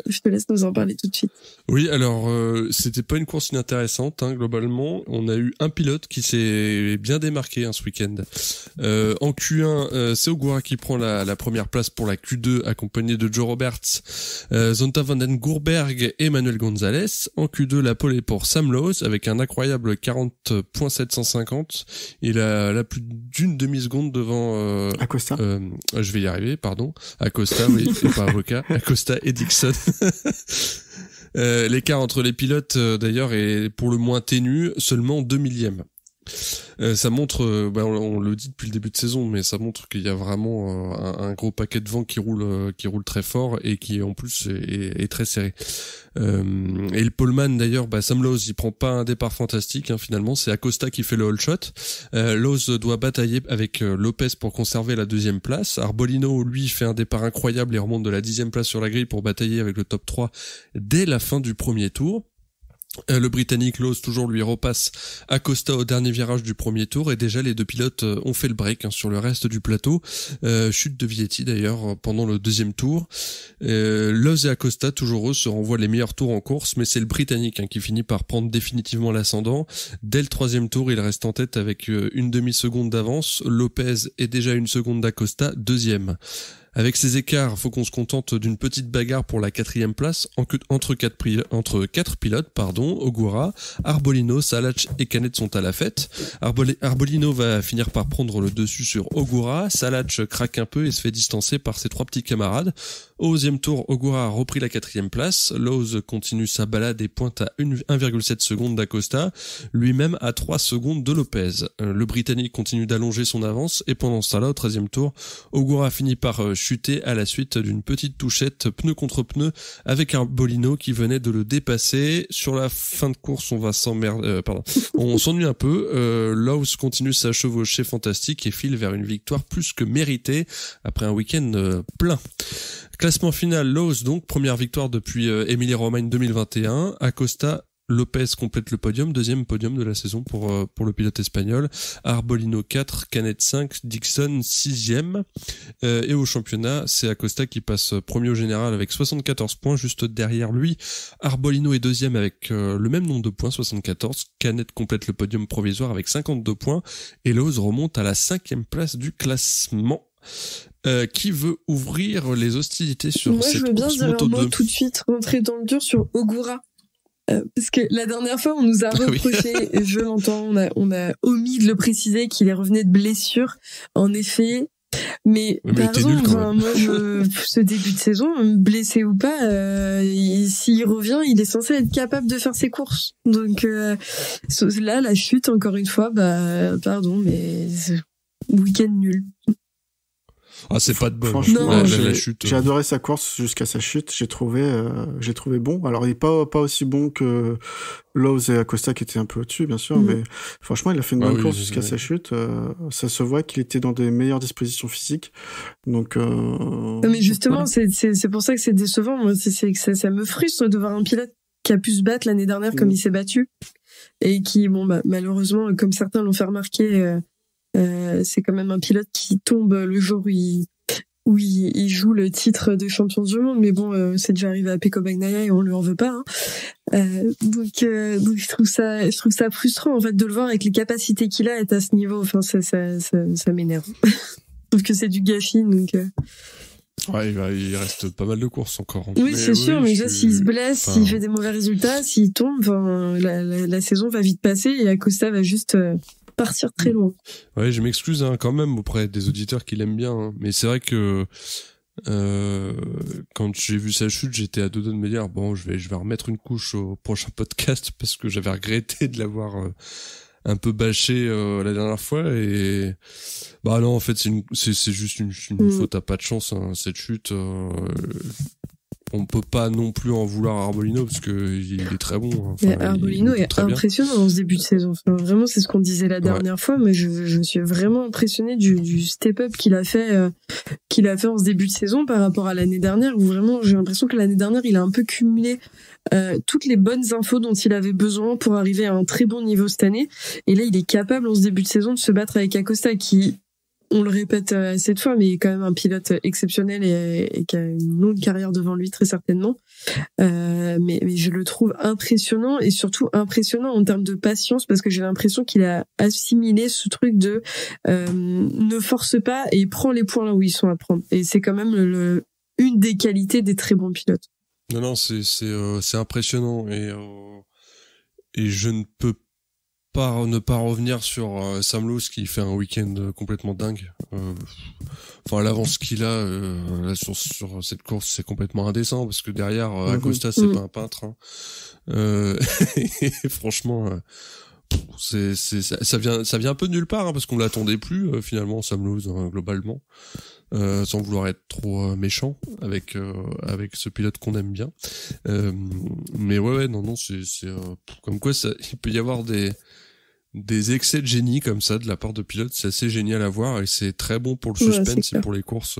Je te laisse nous en parler tout de suite. Oui, alors c'était pas une course inintéressante, globalement. On a eu un pilote qui s'est bien démarqué ce week-end. En Q1, c'est Ogura qui prend la première place pour la Q2, accompagné de Joe Roberts, Zonta van den Goorberg et Manuel Gonzalez. En Q2, la pole est pour Sam Lowes avec un incroyable 40.750. Il a plus d'une demi-seconde devant Acosta. Je vais y arriver, pardon. Acosta, oui, c'est pas avocat. Acosta et Dixon. L'écart entre les pilotes d'ailleurs est pour le moins ténu, seulement 2 millièmes. Ça montre, on le dit depuis le début de saison, mais ça montre qu'il y a vraiment un gros paquet de vent qui roule très fort et qui en plus est très serré. Et le poleman d'ailleurs, Sam Lowes, il prend pas un départ fantastique finalement, c'est Acosta qui fait le all shot. Lowes doit batailler avec Lopez pour conserver la 2e place. Arbolino lui fait un départ incroyable et remonte de la 10e place sur la grille pour batailler avec le top 3 dès la fin du premier tour. Le Britannique Lowes toujours lui repasse Acosta au dernier virage du premier tour et déjà les 2 pilotes ont fait le break sur le reste du plateau. Chute de Vietti d'ailleurs pendant le 2e tour. Lowes et Acosta toujours eux se renvoient les meilleurs tours en course, mais c'est le Britannique qui finit par prendre définitivement l'ascendant. Dès le 3e tour, il reste en tête avec une demi-seconde d'avance. Lopez est déjà 1 seconde d'Acosta, 2e. Avec ces écarts, faut qu'on se contente d'une petite bagarre pour la 4e place entre quatre pilotes, Ogura, Arbolino, Salac et Canet sont à la fête. Arbolino va finir par prendre le dessus sur Ogura, Salac craque un peu et se fait distancer par ses 3 petits camarades. Au 11e tour, Ogura a repris la 4e place, Lowes continue sa balade et pointe à 1,7 secondes d'Acosta, lui-même à 3 secondes de Lopez. Le Britannique continue d'allonger son avance et pendant ce temps-là, au 13e tour, Ogura finit par chuter à la suite d'une petite touchette pneu contre pneu avec Arbolino qui venait de le dépasser. Sur la fin de course, on s'ennuie un peu. Lowes continue sa chevauchée fantastique et file vers une victoire plus que méritée après un week-end plein. Classement final, Lowes donc, première victoire depuis Émilie-Romagne 2021. Acosta, Lopez complète le podium, 2e podium de la saison pour le pilote espagnol. Arbolino 4, Canet 5, Dixon 6e. Et au championnat, c'est Acosta qui passe premier au général avec 74 points. Juste derrière lui, Arbolino est 2e avec le même nombre de points, 74. Canet complète le podium provisoire avec 52 points. Et Lowes remonte à la 5e place du classement. Qui veut ouvrir les hostilités sur cette course Moto2? Moi, je veux bien dire un mot tout de suite, rentrer dans le dur sur Ogura. Parce que la dernière fois, on nous a reproché, je l'entends, on a omis de le préciser qu'il est revenu de blessure, en effet. Mais par exemple, moi, ce début de saison, blessé ou pas, s'il revient, il est censé être capable de faire ses courses. Donc là, la chute, encore une fois, pardon, mais week-end nul. Ah, c'est pas de bonne. Franchement, la chute. J'ai adoré sa course jusqu'à sa chute. J'ai trouvé bon. Alors, il est pas aussi bon que Lowes et Acosta qui étaient un peu au-dessus, bien sûr, mais franchement, il a fait une bonne course jusqu'à sa chute. Ça se voit qu'il était dans des meilleures dispositions physiques. Donc, mais justement, c'est pour ça que c'est décevant. Moi, c'est que ça me frustre de voir un pilote qui a pu se battre l'année dernière comme il s'est battu et qui, malheureusement, comme certains l'ont fait remarquer, c'est quand même un pilote qui tombe le jour où il joue le titre de champion du monde, mais bon, c'est déjà arrivé à Pecco Bagnaia et on lui en veut pas. Donc je trouve ça frustrant en fait de le voir avec les capacités qu'il a être à ce niveau. Enfin, ça m'énerve. Je trouve que c'est du gâchis. Donc ouais, il reste pas mal de courses encore. Oui, c'est sûr, mais déjà s'il se blesse, s'il fait des mauvais résultats, s'il tombe, la saison va vite passer et Acosta va juste partir très loin. Ouais, je m'excuse quand même auprès des auditeurs qui l'aiment bien, mais c'est vrai que quand j'ai vu sa chute, j'étais à deux doigts de me dire bon, je vais remettre une couche au prochain podcast parce que j'avais regretté de l'avoir un peu bâché la dernière fois et non, en fait c'est juste une faute à pas de chance cette chute. On peut pas non plus en vouloir à Arbolino parce que il est très bon. Arbolino est impressionnant dans ce début de saison. Enfin, vraiment, c'est ce qu'on disait la dernière fois, mais je suis vraiment impressionné du step-up qu'il a fait en ce début de saison par rapport à l'année dernière où vraiment j'ai l'impression que l'année dernière il a un peu cumulé toutes les bonnes infos dont il avait besoin pour arriver à un très bon niveau cette année. Et là, il est capable en ce début de saison de se battre avec Acosta qui, on le répète cette fois, mais il est quand même un pilote exceptionnel et qui a une longue carrière devant lui, très certainement. Mais je le trouve impressionnant et surtout impressionnant en termes de patience parce que j'ai l'impression qu'il a assimilé ce truc de ne force pas et prend les points là où ils sont à prendre. Et c'est quand même une des qualités des très bons pilotes. Non, c'est impressionnant et je ne peux pas ne pas revenir sur Sam Lowes qui fait un week-end complètement dingue. L'avance qu'il a là sur cette course, c'est complètement indécent parce que derrière Acosta c'est pas un peintre. Et franchement, ça vient un peu de nulle part parce qu'on l'attendait plus finalement Sam Lowes globalement. Sans vouloir être trop méchant avec ce pilote qu'on aime bien. Mais non, c'est comme quoi il peut y avoir des excès de génie comme ça de la part de pilotes, c'est assez génial à voir et c'est très bon pour le suspense et pour les courses.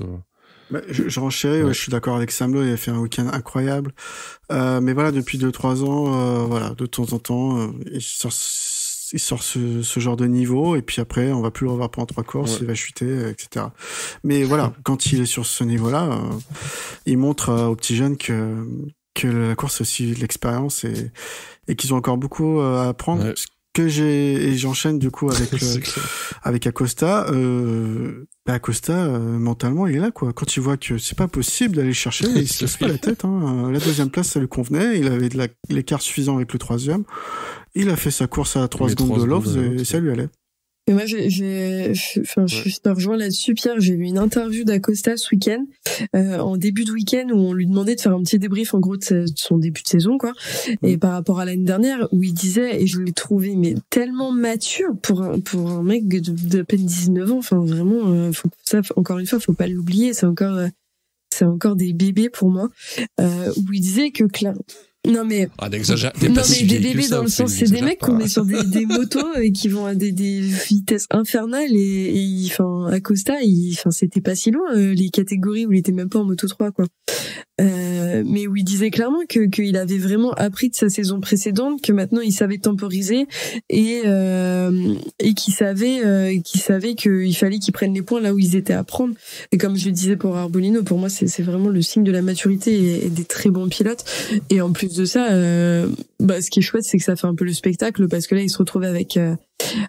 Je renchéris, je suis d'accord avec Sam Lowes, il a fait un week-end incroyable. Mais voilà, depuis 2-3 ans, de temps en temps, il sort ce genre de niveau et puis après on va plus le revoir pendant 3 courses, il va chuter, etc. Mais voilà, quand il est sur ce niveau-là, il montre aux petits jeunes que la course c'est aussi de l'expérience et qu'ils ont encore beaucoup à apprendre. Ouais. Et j'enchaîne du coup avec Acosta. Acosta, mentalement, il est là, quoi. Quand il voit que c'est pas possible d'aller chercher, il se casse pas la tête, hein. La deuxième place, ça lui convenait. Il avait l'écart suffisant avec le troisième. Il a fait sa course à 3 secondes de Loves et ça lui allait. Et moi, je te rejoins là-dessus, Pierre. J'ai vu une interview d'Acosta ce week-end, en début de week-end, où on lui demandait de faire un petit débrief, en gros, de son début de saison, quoi. Et par rapport à l'année dernière, où il disait, et je l'ai trouvé, mais tellement mature pour un mec d'à peine 19 ans. Enfin, vraiment, encore une fois, faut pas l'oublier. C'est encore des bébés pour moi, où il disait que non mais n'exagère non mais des bébés dans le sens c'est des mecs qu'on met sur des motos et qui vont à des vitesses infernales et enfin Acosta c'était pas si loin les catégories où il était même pas en moto 3 quoi. Mais où il disait clairement qu'il avait vraiment appris de sa saison précédente, que maintenant il savait temporiser et qu'il savait qu'il fallait qu'ils prennent les points là où ils étaient à prendre. Et comme je le disais pour Arbolino, pour moi c'est vraiment le signe de la maturité et des très bons pilotes. Et en plus de ça, ce qui est chouette, c'est que ça fait un peu le spectacle, parce que là il se retrouve avec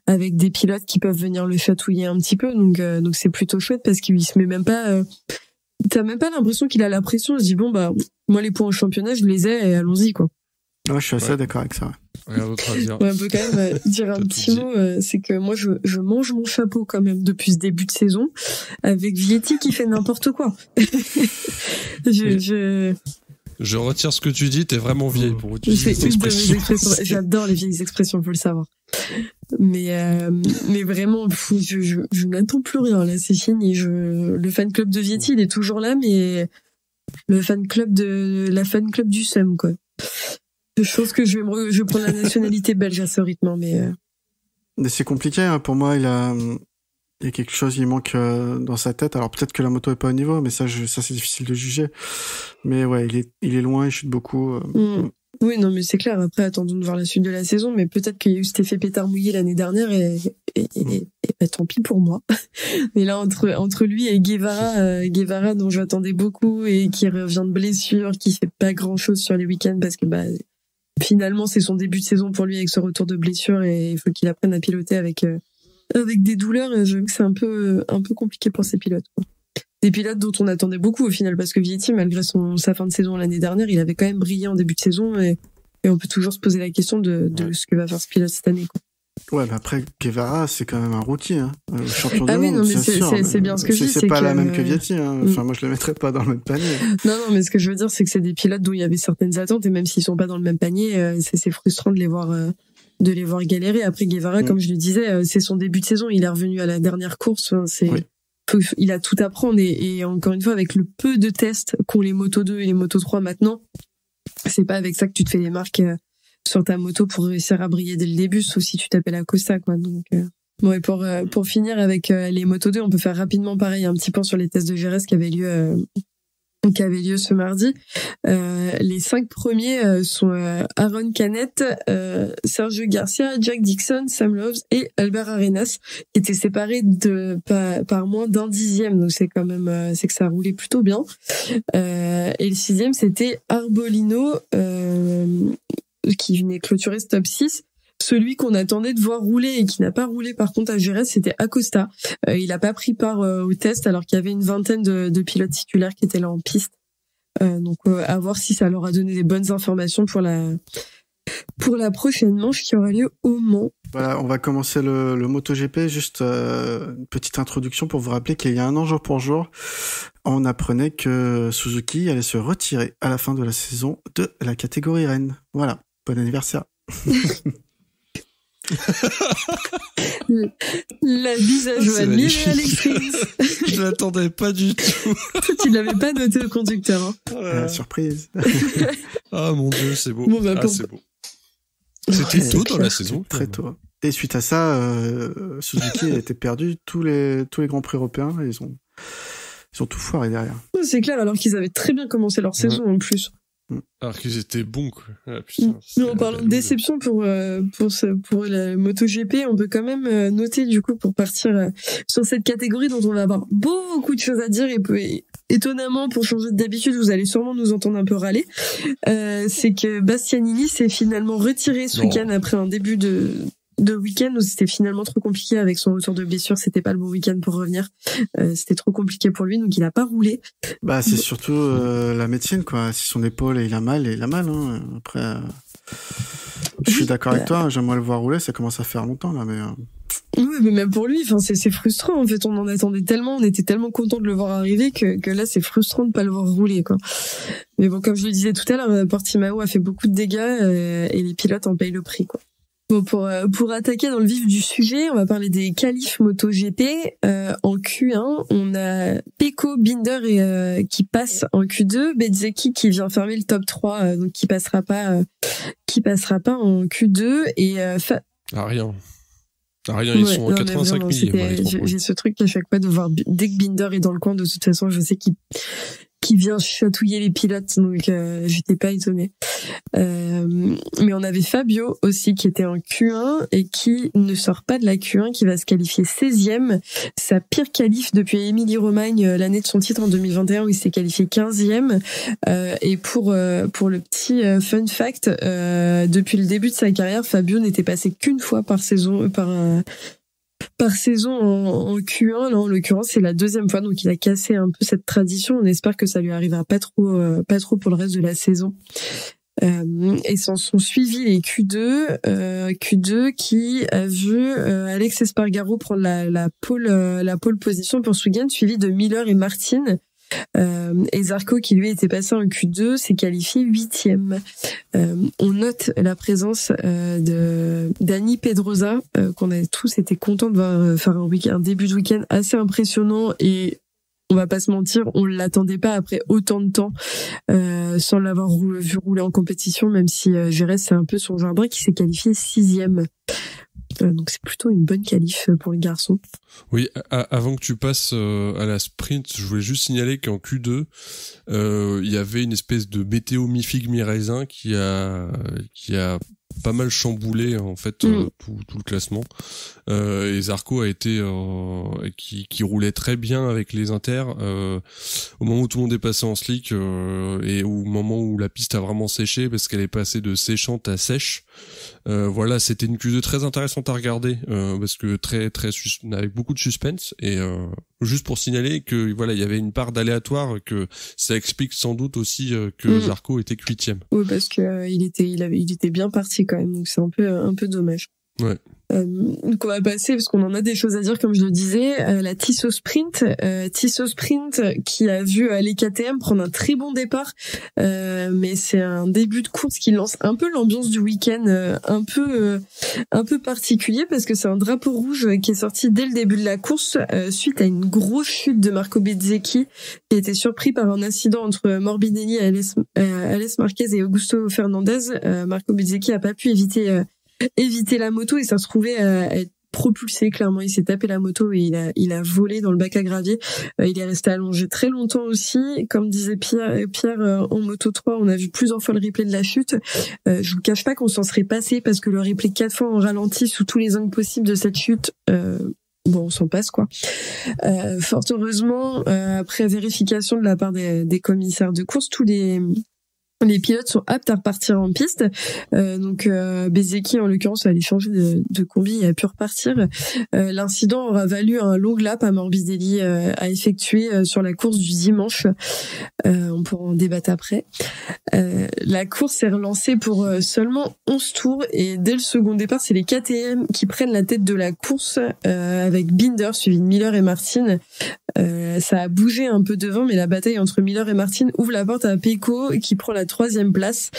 des pilotes qui peuvent venir le chatouiller un petit peu, donc c'est plutôt chouette parce qu'il se met même pas t'as même pas l'impression qu'il a la pression. Il se dit bon moi les points au championnat je les ai et allons-y quoi. Ouais, je suis assez d'accord avec ça. Rien d'autre à dire. Ouais, on peut quand même dire un petit mot, c'est que moi je mange mon chapeau quand même depuis ce début de saison avec Vietti qui fait n'importe quoi. Je retire ce que tu dis, t'es vraiment vieille pour utiliser ces expressions. J'adore les vieilles expressions, faut le savoir. Mais vraiment, je n'attends plus rien, là, c'est fini. Le fan club de Vietti, il est toujours là, mais la fan club du SEM, quoi. Je pense que je vais prendre la nationalité belge à ce rythme, mais c'est compliqué, hein. Pour moi, il y a quelque chose, il manque dans sa tête. Alors peut-être que la moto est pas au niveau, mais ça c'est difficile de juger. Mais ouais, il est loin, il chute beaucoup. Oui, non, mais c'est clair. Après, attendons de voir la suite de la saison, mais peut-être qu'il y a eu cet effet pétard mouillé l'année dernière et tant pis pour moi. Mais là, entre lui et Guevara dont j'attendais beaucoup et qui revient de blessure, qui fait pas grand-chose sur les week-ends parce que finalement c'est son début de saison pour lui avec ce retour de blessure et il faut qu'il apprenne à piloter avec des douleurs. Je veux que c'est un peu compliqué pour ces pilotes, quoi. Des pilotes dont on attendait beaucoup au final, parce que Vietti, malgré sa fin de saison l'année dernière, il avait quand même brillé en début de saison et on peut toujours se poser la question de ce que va faire ce pilote cette année, quoi. Ouais, mais après Guevara, c'est quand même un rookie, hein. Champion du monde. Oui, non, mais c'est sûr, c'est bien ce que je dis. C'est pas la même que Vietti, hein. Enfin, moi, je le mettrais pas dans le même panier. Non, mais ce que je veux dire, c'est que c'est des pilotes dont il y avait certaines attentes et même s'ils sont pas dans le même panier, c'est frustrant de les voir galérer. Après Guevara, comme je le disais, c'est son début de saison. Il est revenu à la dernière course. Il a tout à prendre et encore une fois, avec le peu de tests qu'ont les Moto 2 et les Moto 3 maintenant, c'est pas avec ça que tu te fais des marques sur ta moto pour réussir à briller dès le début, sauf si tu t'appelles Acosta, quoi. Donc, bon, et pour finir avec les Moto 2, on peut faire rapidement pareil, un petit point sur les tests de GRS qui avaient lieu ce mardi. Les 5 premiers sont Aaron Canet, Sergio Garcia, Jack Dixon, Sam Loves et Albert Arenas, qui étaient séparés par moins d'un dixième. Donc c'est quand même c'est que ça roulait plutôt bien. Et le 6e c'était Arbolino qui venait clôturer ce top 6. Celui qu'on attendait de voir rouler et qui n'a pas roulé par contre à GRS, c'était Acosta. Il a pas pris part au test alors qu'il y avait une vingtaine de pilotes titulaires qui étaient là en piste. Donc à voir si ça leur a donné des bonnes informations pour la prochaine manche qui aura lieu au Mans. Voilà, on va commencer le MotoGP. Juste une petite introduction pour vous rappeler qu'il y a un an jour pour jour, on apprenait que Suzuki allait se retirer à la fin de la saison de la catégorie Rennes. Voilà, bon anniversaire. La bise à Johan Mir et Alex Rins. Je l'attendais pas du tout. Tu l'avais pas noté au conducteur, hein. Surprise. Ah mon Dieu, c'est beau. Bon, c'est beau. C'était tôt dans la saison. Très tôt. Et suite à ça, Suzuki a été perdu tous les grands prix européens. Et ils ont tout foiré derrière. C'est clair, alors qu'ils avaient très bien commencé leur saison en plus. Alors qu'ils étaient bons, quoi. Ah, putain, mais en parlant de déception pour la MotoGP, on peut quand même noter du coup pour partir sur cette catégorie dont on va avoir beaucoup de choses à dire et étonnamment pour changer d'habitude, vous allez sûrement nous entendre un peu râler. C'est que Bastianini s'est finalement retiré ce week-end après un début de week-end où c'était finalement trop compliqué avec son retour de blessure. C'était pas le bon week-end pour revenir. C'était trop compliqué pour lui, donc il a pas roulé. Bah, c'est surtout la médecine, quoi. Si son épaule, il a mal, hein. Après, je suis d'accord avec toi. J'aimerais le voir rouler. Ça commence à faire longtemps, là, mais... Oui, mais même pour lui, enfin, c'est frustrant. En fait, on en attendait tellement, on était tellement content de le voir arriver que là, c'est frustrant de pas le voir rouler, quoi. Mais bon, comme je le disais tout à l'heure, Portimao a fait beaucoup de dégâts et les pilotes en payent le prix, quoi. Bon, pour attaquer dans le vif du sujet, on va parler des qualifs MotoGP. En Q1, on a Pecco, Binder qui passe en Q2, Bezzecchi qui vient fermer le top 3, donc qui passera pas en Q2 et Rien, ils sont en 85 vraiment, milliers. J'ai ce truc à chaque fois de voir, dès que Binder est dans le coin, de toute façon, je sais qu'il vient chatouiller les pilotes, donc j'étais pas étonnée. Mais on avait Fabio aussi qui était en Q1 et qui ne sort pas de la Q1, qui va se qualifier 16e. Sa pire qualif depuis Émilie-Romagne, l'année de son titre en 2021 où il s'est qualifié 15e. Et pour le petit fun fact, depuis le début de sa carrière, Fabio n'était passé qu'une fois par saison en Q1. Là, en l'occurrence, c'est la deuxième fois, donc il a cassé un peu cette tradition. On espère que ça lui arrivera pas trop pour le reste de la saison. Et s'en sont suivis les Q2 qui a vu Alex Espargaro prendre la pole position pour ce week-end, suivi de Miller et Martin. Et Zarco, qui lui était passé en Q2, s'est qualifié 8e. On note la présence de Dani Pedrosa, qu'on a tous été contents de voir faire un début de week-end assez impressionnant, et on va pas se mentir, on l'attendait pas après autant de temps sans l'avoir vu rouler en compétition, même si Jerez c'est un peu son jardin, qui s'est qualifié 6e. Donc c'est plutôt une bonne qualif pour les garçons. Oui, avant que tu passes à la sprint, je voulais juste signaler qu'en Q2, il y avait une espèce de météo mi-figue mi-raisin qui a pas mal chamboulé en fait tout le classement. Et Zarco a été qui roulait très bien avec les inters au moment où tout le monde est passé en slick et au moment où la piste a vraiment séché parce qu'elle est passée de séchante à sèche. Voilà, c'était une Q2 très intéressante à regarder parce que très avec beaucoup de suspense, et juste pour signaler que voilà, il y avait une part d'aléatoire, que ça explique sans doute aussi que Zarco était 8e. Oui, parce que il était bien parti quand même, donc c'est un peu dommage. Ouais. Donc on va passer, parce qu'on en a des choses à dire, comme je le disais, la Tissot Sprint qui a vu les KTM prendre un très bon départ, mais c'est un début de course qui lance un peu l'ambiance du week-end, un peu particulier, parce que c'est un drapeau rouge qui est sorti dès le début de la course suite à une grosse chute de Marco Bezzecchi, qui a été surpris par un incident entre Morbidelli, Alex Marquez et Augusto Fernandez. Marco Bezzecchi a pas pu éviter la moto et ça se trouvait à être propulsé. Clairement, il s'est tapé la moto et il a volé dans le bac à gravier. Il est resté allongé très longtemps aussi. Comme disait Pierre en Moto 3, on a vu plusieurs fois le replay de la chute. Je vous cache pas qu'on s'en serait passé, parce que le replay 4 fois en ralenti sous tous les angles possibles de cette chute, bon, on s'en passe, quoi. Fort heureusement, après vérification de la part des commissaires de course, tous les pilotes sont aptes à repartir en piste. Donc Bezzecchi, en l'occurrence, allait changer de combi et a pu repartir. L'incident aura valu un long lap à Morbidelli à effectuer sur la course du dimanche. On pourra en débattre après. La course est relancée pour seulement 11 tours, et dès le second départ, c'est les KTM qui prennent la tête de la course avec Binder suivi de Miller et Martin. Ça a bougé un peu devant, mais la bataille entre Miller et Martin ouvre la porte à Pecco qui prend la 3e place.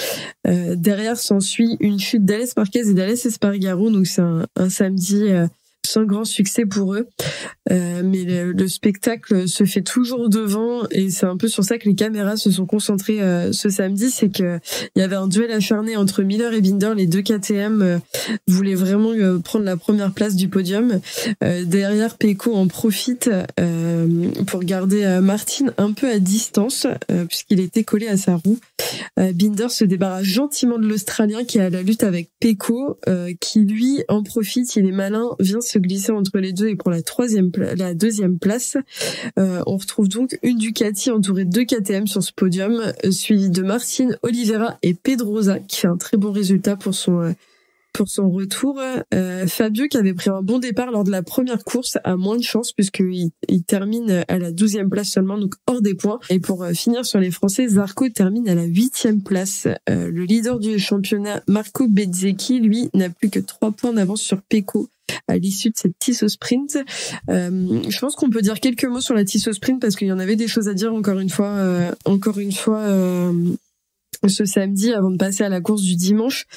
Derrière s'ensuit une chute d'Alex Marquez et d'Alex Espargaro, donc c'est un samedi sans grand succès pour eux. Mais le spectacle se fait toujours devant, et c'est un peu sur ça que les caméras se sont concentrées ce samedi. C'est que il y avait un duel acharné entre Miller et Binder. Les deux KTM voulaient vraiment prendre la première place du podium. Derrière, Pecco en profite pour garder Martin un peu à distance puisqu'il était collé à sa roue. Binder se débarrasse gentiment de l'Australien qui est à la lutte avec Pecco, qui lui en profite, il est malin, vient se glisser entre les deux et prend la 2e place. On retrouve donc une Ducati entourée de 2 KTM sur ce podium, suivi de Martin, Oliveira et Pedrosa, qui fait un très bon résultat pour son pour son retour. Fabio, qui avait pris un bon départ lors de la première course, a moins de chance puisqu'il termine à la 12e place seulement, donc hors des points. Et pour finir sur les Français, Zarco termine à la 8e place. Le leader du championnat, Marco Bezzecchi, lui, n'a plus que 3 points d'avance sur Pecco à l'issue de cette Tissot Sprint. Je pense qu'on peut dire quelques mots sur la Tissot Sprint parce qu'il y en avait des choses à dire encore une fois ce samedi avant de passer à la course du dimanche.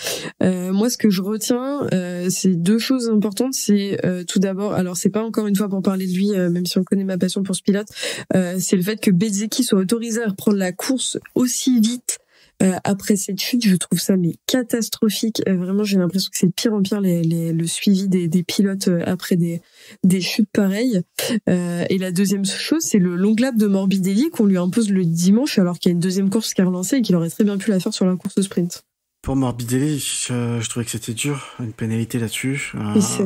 Moi, ce que je retiens, c'est 2 choses importantes. C'est tout d'abord, alors c'est pas encore une fois pour parler de lui, même si on connaît ma passion pour ce pilote, c'est le fait que Bezzecchi soit autorisé à reprendre la course aussi vite après cette chute. Je trouve ça mais catastrophique. Vraiment, j'ai l'impression que c'est de pire en pire le suivi des pilotes après des chutes pareilles. Et la deuxième chose, c'est le long lap de Morbidelli qu'on lui impose le dimanche alors qu'il y a une deuxième course qui a relancé et qu'il aurait très bien pu la faire sur la course sprint. Pour Morbidelli, je trouvais que c'était dur, une pénalité là-dessus.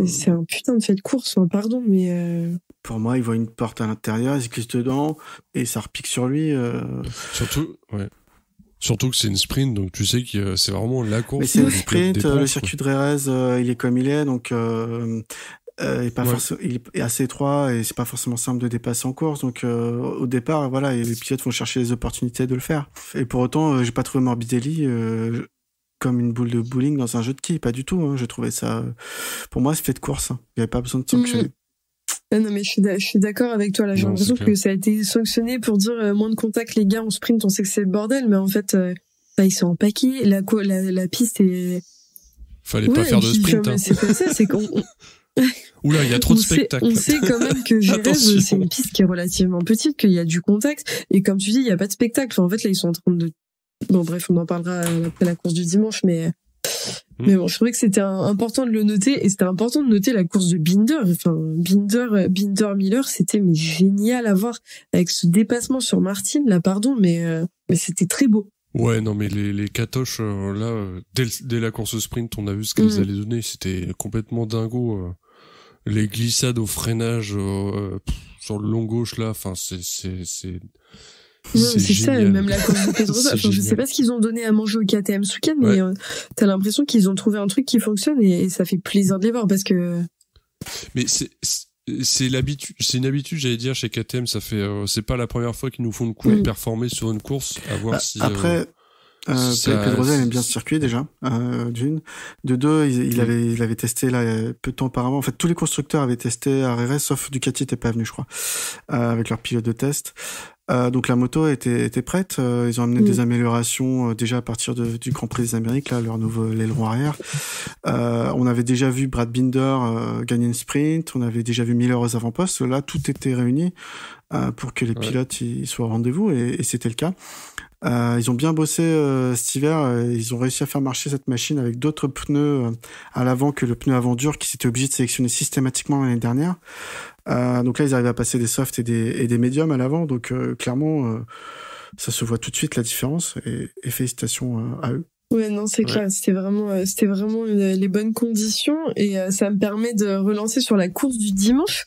C'est un putain de fait de course, hein, pardon, mais... Pour moi, il voit une porte à l'intérieur, il se glisse dedans et ça repique sur lui. Surtout que c'est une sprint, donc tu sais que c'est vraiment la course. Mais c'est une sprint, le circuit de Jerez, il est comme il est, donc il est assez étroit et c'est pas forcément simple de dépasser en course. Donc au départ, voilà, les pilotes vont chercher les opportunités de le faire. Et pour autant, j'ai pas trouvé Morbidelli comme une boule de bowling dans un jeu de quilles, pas du tout. Hein. Je trouvais ça, pour moi, c'est fait de course. Hein. Il y avait pas besoin de sanctionner. Non, mais je suis d'accord avec toi là. J'ai l'impression que ça a été sanctionné pour dire moins de contact, les gars, on sprint, on sait que c'est le bordel, mais en fait, ils sont en paquet. La piste est. Fallait pas faire de sprint. Hein. C'est pas ça, c'est qu'on. Oula, il y a trop de spectacles. On sait quand même que Jerez, c'est une piste qui est relativement petite, qu'il y a du contact, et comme tu dis, il y a pas de spectacle. Enfin, en fait, là, ils sont en train de. Bon, bref, on en parlera après la course du dimanche, mais bon, je trouvais que c'était important de le noter, et c'était important de noter la course de Binder. Enfin, Binder Miller, c'était mais génial à voir avec ce dépassement sur Martin, là, pardon, mais c'était très beau. Ouais, non, mais les catoches, là, dès la course sprint, on a vu ce qu'elles allaient donner. C'était complètement dingo. Les glissades au freinage sur le long gauche, là, enfin, c'est ça, même la course de Pedrosa. Enfin, je sais pas ce qu'ils ont donné à manger au KTM ce week-end, mais t'as l'impression qu'ils ont trouvé un truc qui fonctionne et ça fait plaisir de les voir parce que. Mais c'est l'habitude, c'est une habitude, j'allais dire, chez KTM. Ça fait, c'est pas la première fois qu'ils nous font le coup de performer sur une course. À voir si. Après. Pedrosa aime bien ce circuit déjà, d'une. De deux, il avait testé là peu de temps auparavant. En fait, tous les constructeurs avaient testé à Jerez, sauf Ducati était pas venu, je crois, avec leur pilote de test. Donc la moto était prête. Ils ont amené des améliorations déjà à partir du Grand Prix des Amériques, là, leur nouveau aileron arrière. On avait déjà vu Brad Binder gagner une sprint. On avait déjà vu Miller aux avant-postes. Là, tout était réuni pour que les pilotes ils soient au rendez-vous et c'était le cas. Ils ont bien bossé cet hiver. Ils ont réussi à faire marcher cette machine avec d'autres pneus à l'avant que le pneu avant dur qui s'était obligé de sélectionner systématiquement l'année dernière. Donc là, ils arrivent à passer des softs et des médiums à l'avant. Donc clairement, ça se voit tout de suite la différence et félicitations à eux. Ouais, non, c'est clair. C'était vraiment les bonnes conditions et ça me permet de relancer sur la course du dimanche,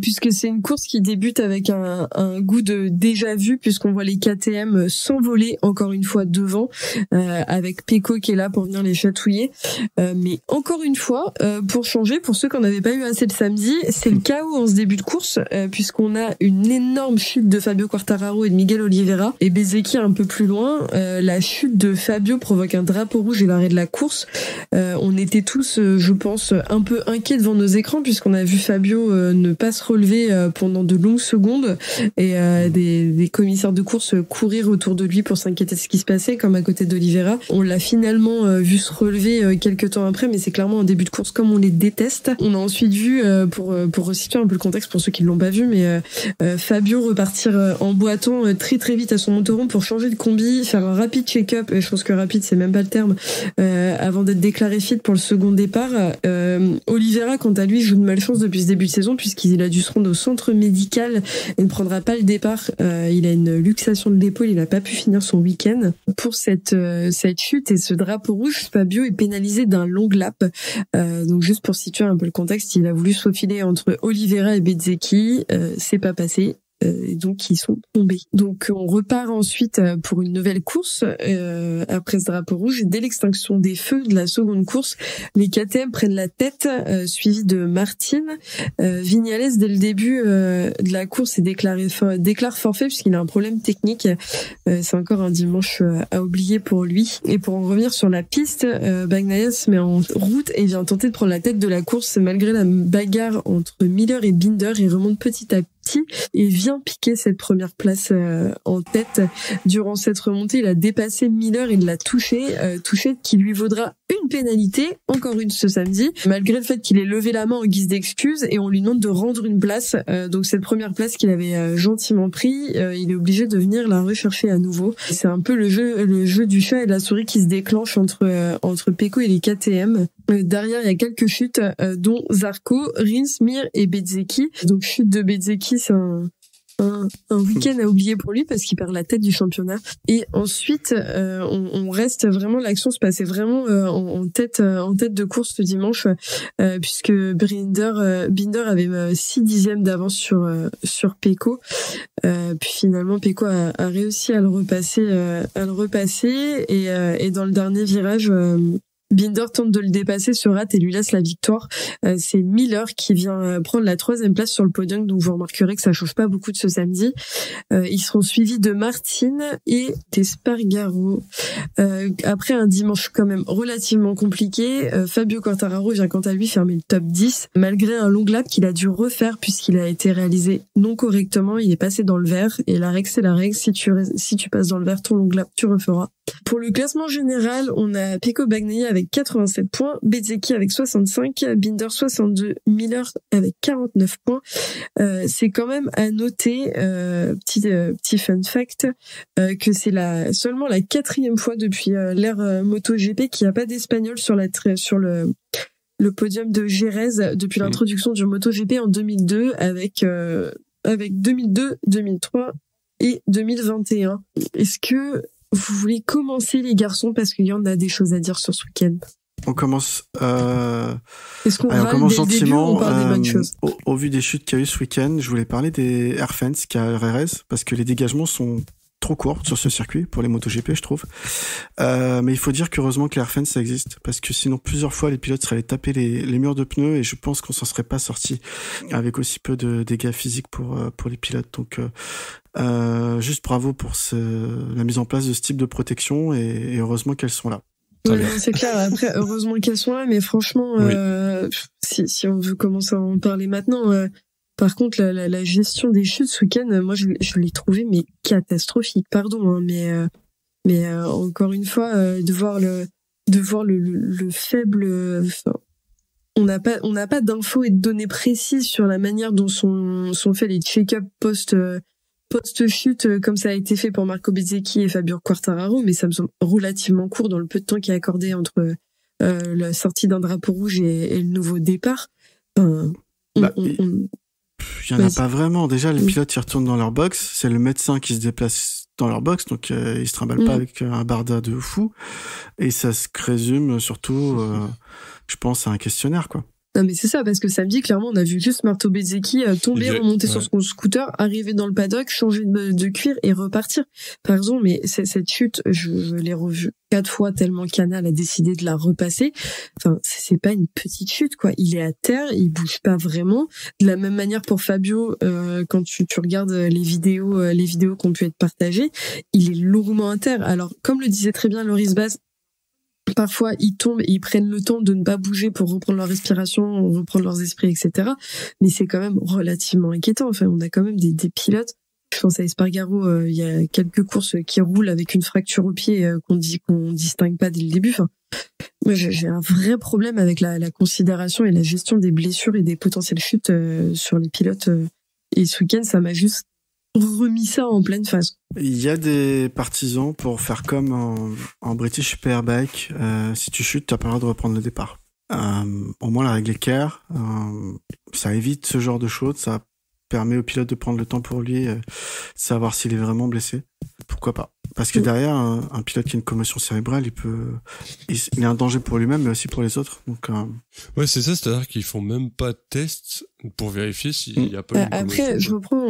puisque c'est une course qui débute avec un goût de déjà vu, puisqu'on voit les KTM s'envoler encore une fois devant, avec Pecco qui est là pour venir les chatouiller. Mais encore une fois, pour changer, pour ceux qui en avaient pas eu assez le samedi, c'est le chaos en ce début de course, puisqu'on a une énorme chute de Fabio Quartararo et de Miguel Oliveira et Bezzecchi un peu plus loin. La chute de Fabio provoque un drapeau rouge et l'arrêt de la course. On était tous, je pense, un peu inquiets devant nos écrans puisqu'on a vu Fabio ne pas se relever pendant de longues secondes et des commissaires de course courir autour de lui pour s'inquiéter de ce qui se passait, comme à côté d'Oliveira. On l'a finalement vu se relever quelques temps après, mais c'est clairement un début de course comme on les déteste. On a ensuite vu, pour resituer un peu le contexte pour ceux qui ne l'ont pas vu, mais Fabio repartir en boitant très très vite à son motorhome pour changer de combi, faire un rapide check-up, et je pense que rapide c'est même pas le terme, avant d'être déclaré fit pour le second départ. Oliveira, quant à lui, joue de malchance depuis ce début de saison puisqu'il a dû se rendre au centre médical et ne prendra pas le départ. Il a une luxation de l'épaule, il n'a pas pu finir son week-end. Pour cette chute et ce drapeau rouge, Fabio est pénalisé d'un long lap. Donc juste pour situer un peu le contexte, il a voulu se faufiler entre Oliveira et Bezzecchi, c'est pas passé. et donc ils sont tombés. Donc on repart ensuite pour une nouvelle course après ce drapeau rouge. Dès l'extinction des feux de la seconde course, les KTM prennent la tête, suivis de Martin. Viñales, dès le début de la course, déclare forfait puisqu'il a un problème technique. C'est encore un dimanche à oublier pour lui. Et pour en revenir sur la piste, Bagnaia se met en route et vient tenter de prendre la tête de la course malgré la bagarre entre Miller et Binder. Il remonte petit à petit et vient piquer cette première place en tête. Durant cette remontée, il a dépassé Miller et l'a touché qui lui vaudra une pénalité, encore une ce samedi, malgré le fait qu'il ait levé la main en guise d'excuse, et on lui demande de rendre une place. Donc cette première place qu'il avait gentiment pris, il est obligé de venir la rechercher à nouveau. C'est un peu le jeu du chat et de la souris qui se déclenche entre Pecco et les KTM. Derrière, il y a quelques chutes, dont Zarco, Rins, Mir et Bezzecchi. Donc chute de Bezzecchi, c'est un week-end à oublier pour lui parce qu'il perd la tête du championnat. Et ensuite, on reste vraiment, l'action se passait vraiment en tête de course ce dimanche, puisque Binder avait 6 dixièmes d'avance sur Pecco. Puis finalement, Pecco a réussi à le repasser, et dans le dernier virage, Binder tente de le dépasser, se rate et lui laisse la victoire. C'est Miller qui vient prendre la 3e place sur le podium, donc vous remarquerez que ça change pas beaucoup de ce samedi. Ils seront suivis de Martin et d'Espargaro. Après un dimanche quand même relativement compliqué, Fabio Quartararo vient quant à lui fermer le top 10, malgré un long lap qu'il a dû refaire puisqu'il a été réalisé non correctement. Il est passé dans le vert, et la règle c'est la règle, si tu passes dans le vert, ton long lap tu referas. Pour le classement général, on a Pecco Bagnaia avec 87 points, Bezzecchi avec 65, Binder 62, Miller avec 49 points. C'est quand même à noter, petit fun fact, que c'est seulement la 4e fois depuis l'ère MotoGP qu'il n'y a pas d'Espagnol sur le podium de Jerez depuis l'introduction du MotoGP en 2002 avec 2002, 2003 et 2021. Est-ce que vous voulez commencer, les garçons, parce qu'il y en a des choses à dire sur ce week-end? On commence. Est-ce qu'on commence gentiment. On parle des bonnes choses. Au vu des chutes qu'il y a eu ce week-end, je voulais parler des Airfans qu'il y a à Jerez, parce que les dégagements sont trop courts sur ce circuit pour les MotoGP, je trouve. Mais il faut dire qu'heureusement que les Airfans ça existe, parce que sinon plusieurs fois les pilotes seraient allés taper les murs de pneus, et je pense qu'on s'en serait pas sorti avec aussi peu de dégâts physiques pour les pilotes. Donc juste bravo pour la mise en place de ce type de protection, et heureusement qu'elles sont là. Ouais, c'est clair. Après, heureusement qu'elles sont là, mais franchement, si on veut commencer à en parler maintenant, par contre, la gestion des chutes ce week-end, moi, je l'ai trouvé mais catastrophique. Pardon, hein, mais encore une fois, de voir le faible. On n'a pas d'infos et de données précises sur la manière dont sont faits les check-up post-chute, comme ça a été fait pour Marco Bezzecchi et Fabio Quartararo, mais ça me semble relativement court dans le peu de temps qui est accordé entre la sortie d'un drapeau rouge et le nouveau départ. Il y en a pas vraiment. Déjà, les pilotes, ils retournent dans leur box. C'est le médecin qui se déplace dans leur box, donc ils se trimballent pas avec un barda de fou. Et ça se résume surtout, je pense, à un questionnaire, quoi. Non mais c'est ça, parce que samedi, clairement, on a vu juste Marco Bezzecchi tomber, remonter sur son scooter, arriver dans le paddock, changer de cuir et repartir. Par exemple, mais cette chute, je l'ai revue 4 fois tellement Canal a décidé de la repasser. Enfin, c'est pas une petite chute, quoi. Il est à terre, il bouge pas vraiment. De la même manière pour Fabio, quand tu regardes les vidéos qui ont pu être partagées, il est lourdement à terre. Alors, comme le disait très bien Loris Baz, parfois, ils tombent et ils prennent le temps de ne pas bouger pour reprendre leur respiration, reprendre leurs esprits, etc. Mais c'est quand même relativement inquiétant. Enfin, on a quand même des pilotes. Je pense à Espargaro, il y a quelques courses qui roulent avec une fracture au pied qu'on distingue pas dès le début. Enfin, moi, j'ai un vrai problème avec la considération et la gestion des blessures et des potentielles chutes sur les pilotes. Et ce week-end, ça m'a juste remis ça en pleine face. Il y a des partisans pour faire comme en British Superbike, si tu chutes, t'as pas le droit de reprendre le départ. Au moins la règle est claire, ça évite ce genre de choses, ça permet au pilote de prendre le temps pour lui, de savoir s'il est vraiment blessé. Pourquoi pas. Parce que derrière, un pilote qui a une commotion cérébrale, il est un danger pour lui-même, mais aussi pour les autres. Donc, ouais, c'est ça, c'est-à-dire qu'ils font même pas de test pour vérifier s'il y a pas une commotion. Après, je reprends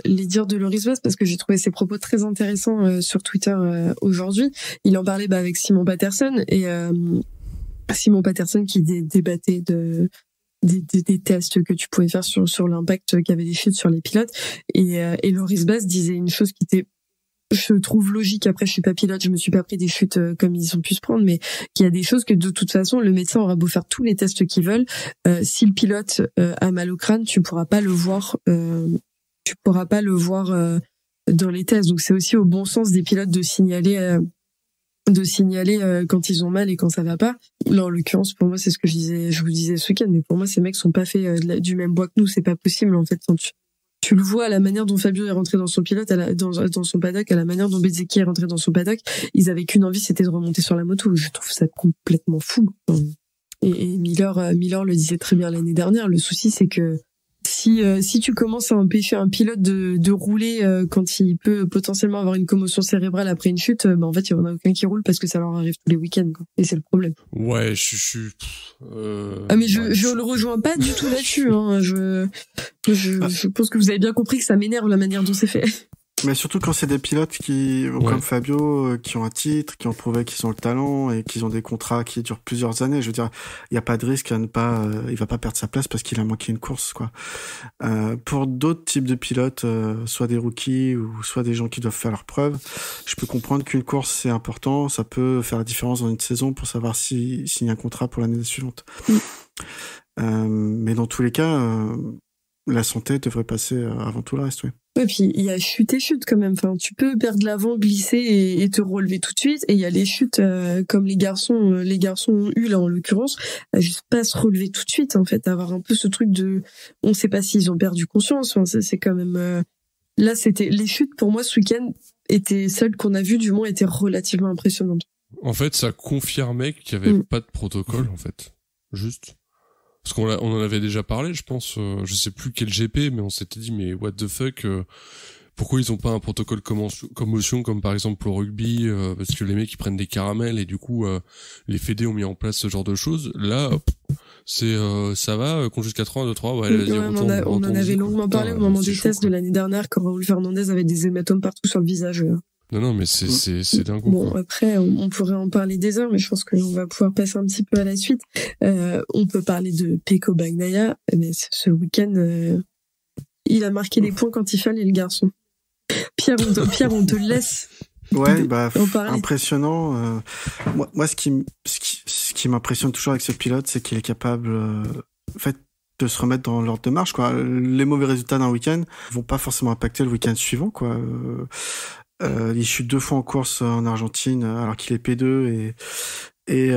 les dires de Loris Baz parce que j'ai trouvé ses propos très intéressants sur Twitter aujourd'hui. Il en parlait avec Simon Patterson et Simon Patterson qui débattait des tests que tu pouvais faire sur l'impact qu'avaient les chutes sur les pilotes. Et Loris Baz disait une chose qui était, je trouve logique. Après, je suis pas pilote, je me suis pas pris des chutes comme ils ont pu se prendre, mais qu'il y a des choses que de toute façon, le médecin aura beau faire tous les tests qu'il veut. Si le pilote a mal au crâne, tu pourras pas le voir. Dans les tests. Donc c'est aussi au bon sens des pilotes de signaler quand ils ont mal et quand ça va pas. Là, en l'occurrence, pour moi, c'est ce que je vous disais ce week-end, mais pour moi, ces mecs sont pas faits du même bois que nous, c'est pas possible, en fait. Tu le vois à la manière dont Fabio est rentré dans son pilote, dans son paddock, à la manière dont Bezzecchi est rentré dans son paddock, ils avaient qu'une envie, c'était de remonter sur la moto. Je trouve ça complètement fou. Et Miller le disait très bien l'année dernière, le souci, c'est que si tu commences à empêcher un pilote de rouler quand il peut potentiellement avoir une commotion cérébrale après une chute, en fait il y en a aucun qui roule parce que ça leur arrive tous les week-ends, quoi. Et c'est le problème. Ouais, mais je le rejoins pas du tout là-dessus, hein. Je pense que vous avez bien compris que ça m'énerve la manière dont c'est fait. Mais surtout quand c'est des pilotes comme Fabio, qui ont un titre, qui ont prouvé qu'ils ont le talent et qu'ils ont des contrats qui durent plusieurs années. Je veux dire, il n'y a pas de risque à ne pas, il va pas perdre sa place parce qu'il a manqué une course, quoi. Pour d'autres types de pilotes, soit des rookies ou soit des gens qui doivent faire leurs preuves, je peux comprendre qu'une course c'est important, ça peut faire la différence dans une saison pour savoir s'il y a un contrat pour l'année suivante. Mais dans tous les cas, la santé devrait passer avant tout le reste, oui. Ouais, puis il y a chute quand même. Enfin, tu peux perdre l'avant, glisser et te relever tout de suite. Et il y a les chutes comme les garçons ont eu là en l'occurrence, à juste pas se relever tout de suite, en fait, avoir un peu ce truc de, on sait pas s'ils ont perdu conscience. Enfin, c'est quand même là, c'était les chutes pour moi ce week-end étaient celles qu'on a vues, du moins étaient relativement impressionnantes. En fait, ça confirmait qu'il y avait pas de protocole, en fait, juste. Parce qu'on en avait déjà parlé, je pense, je sais plus quel GP, mais on s'était dit, mais what the fuck, pourquoi ils ont pas un protocole commotion comme par exemple au rugby, parce que les mecs ils prennent des caramels et du coup les fédés ont mis en place ce genre de choses. Là, c'est ça va, conduit jusqu'à 3, 2, 3, ouais, vas-y, on en avait longuement parlé au moment des tests de l'année dernière quand Raúl Fernandez avait des hématomes partout sur le visage. Non, mais c'est dingue. Bon, après, on pourrait en parler des heures, mais je pense qu'on va pouvoir passer un petit peu à la suite. On peut parler de Pecco Bagnaia, mais ce week-end, il a marqué des points quand il fallait, le garçon. Pierre, on te laisse. Ouais, impressionnant. Moi, ce qui m'impressionne toujours avec ce pilote, c'est qu'il est capable, en fait, de se remettre dans l'ordre de marche, quoi. Les mauvais résultats d'un week-end vont pas forcément impacter le week-end suivant, quoi. Il chute 2 fois en course en Argentine alors qu'il est P2 et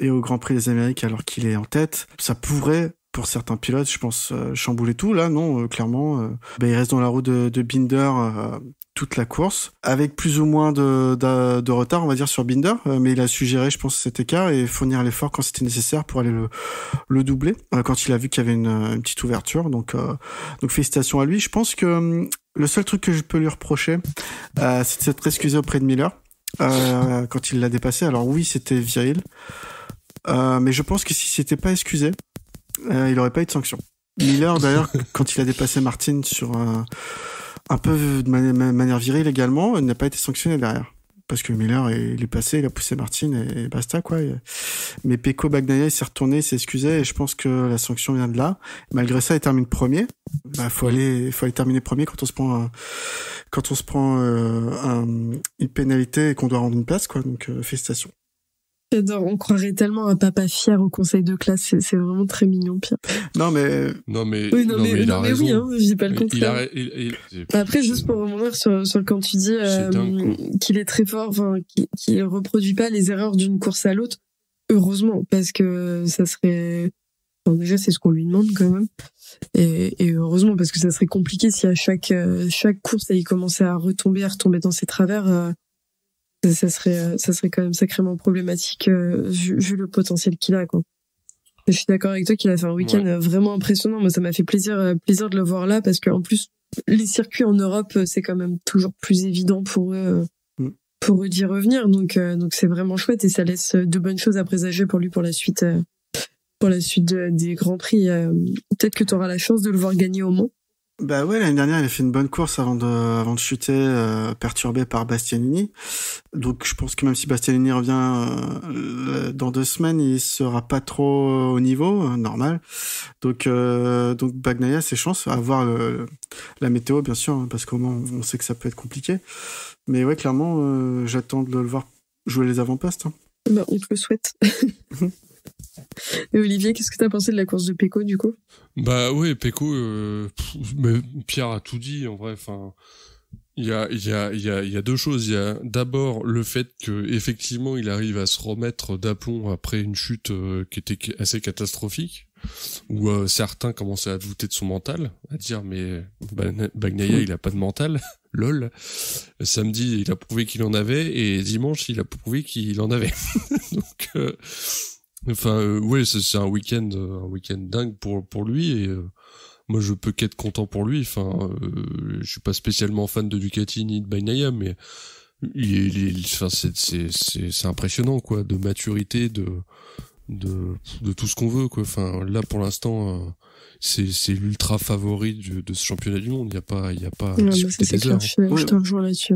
au Grand Prix des Amériques alors qu'il est en tête. Ça pourrait, pour certains pilotes, je pense, chambouler tout. Là, non, clairement, il reste dans la roue de Binder toute la course, avec plus ou moins de retard, on va dire, sur Binder, mais il a su gérer, je pense, cet écart et fournir l'effort quand c'était nécessaire pour aller le doubler, quand il a vu qu'il y avait une petite ouverture. Donc félicitations à lui. Je pense que le seul truc que je peux lui reprocher, c'est de s'être excusé auprès de Miller quand il l'a dépassé. Alors oui, c'était viril, mais je pense que si s'était pas excusé, il aurait pas eu de sanction. Miller, d'ailleurs, quand il a dépassé Martin sur un peu de manière virile également, il n'a pas été sanctionné derrière. Parce que Miller, il est passé, il a poussé Martin et basta, quoi. Mais Pecco Bagnaia, il s'est retourné, il s'est excusé et je pense que la sanction vient de là. Malgré ça, il termine premier. Faut aller terminer premier quand on se prend une pénalité et qu'on doit rendre une place, quoi. Donc, félicitations. J'adore, on croirait tellement un papa fier au conseil de classe, c'est vraiment très mignon, Pierre. Non mais il a raison. Oui, hein, je dis pas le contraire. Après, juste pour revenir sur quand tu dis qu'il est très fort, enfin qu'il reproduit pas les erreurs d'une course à l'autre, heureusement, parce que ça serait, enfin, déjà c'est ce qu'on lui demande quand même, et heureusement parce que ça serait compliqué si à chaque course il commençait à retomber dans ses travers. Ça serait quand même sacrément problématique vu le potentiel qu'il a, quoi. Je suis d'accord avec toi qu'il a fait un week-end vraiment impressionnant. Moi, ça m'a fait plaisir de le voir là parce qu'en plus, les circuits en Europe, c'est quand même toujours plus évident pour eux d'y revenir. Donc c'est vraiment chouette et ça laisse de bonnes choses à présager pour lui pour la suite des Grands Prix. Peut-être que tu auras la chance de le voir gagner au Mans. Bah ouais, l'année dernière, il a fait une bonne course avant de chuter, perturbé par Bastianini. Donc, je pense que même si Bastianini revient dans 2 semaines, il sera pas trop au niveau, normal. Donc Bagnaia, ses chances à voir la météo, bien sûr, hein, parce qu'au moins, on sait que ça peut être compliqué. Mais ouais, clairement, j'attends de le voir jouer les avant-postes. Hein. Bah, on te le souhaite. Et Olivier, qu'est-ce que t'as pensé de la course de Pecco, du coup? Bah ouais, Pecco, mais Pierre a tout dit, en vrai, enfin, il y a 2 choses. Il y a d'abord le fait que, effectivement, il arrive à se remettre d'aplomb après une chute qui était assez catastrophique, où certains commençaient à douter de son mental, à dire, mais Bagnaia, il a pas de mental. Lol. Samedi, il a prouvé qu'il en avait, et dimanche, il a prouvé qu'il en avait. Donc, ouais, c'est un week-end dingue pour lui, et moi je peux qu'être content pour lui. Enfin, je suis pas spécialement fan de Ducati ni de Bagnaia, mais c'est impressionnant, quoi, de maturité, de tout ce qu'on veut, quoi. Enfin, là pour l'instant, c'est l'ultra favori de ce championnat du monde. Il y a pas Non, ça, c'est clair. Je te rejoins là-dessus.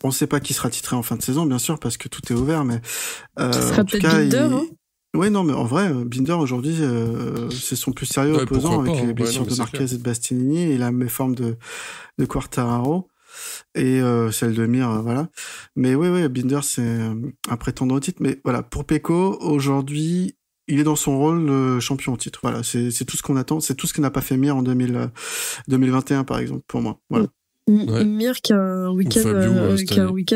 On sait pas qui sera titré en fin de saison, bien sûr, parce que tout est ouvert, mais ça sera peut-être Binder, hein. Ouais, non, mais en vrai, Binder aujourd'hui, c'est son plus sérieux opposant avec les blessures de Marquez et de Bastianini et la méforme de Quartararo et celle de Mir, voilà. Mais ouais, Binder c'est un prétendant au titre. Mais voilà, pour Pecco aujourd'hui, il est dans son rôle de champion au titre. Voilà, c'est tout ce qu'on attend, c'est tout ce que n'a pas fait Mir en 2021 par exemple pour moi. Voilà. Ouais. Mir qui a un week-end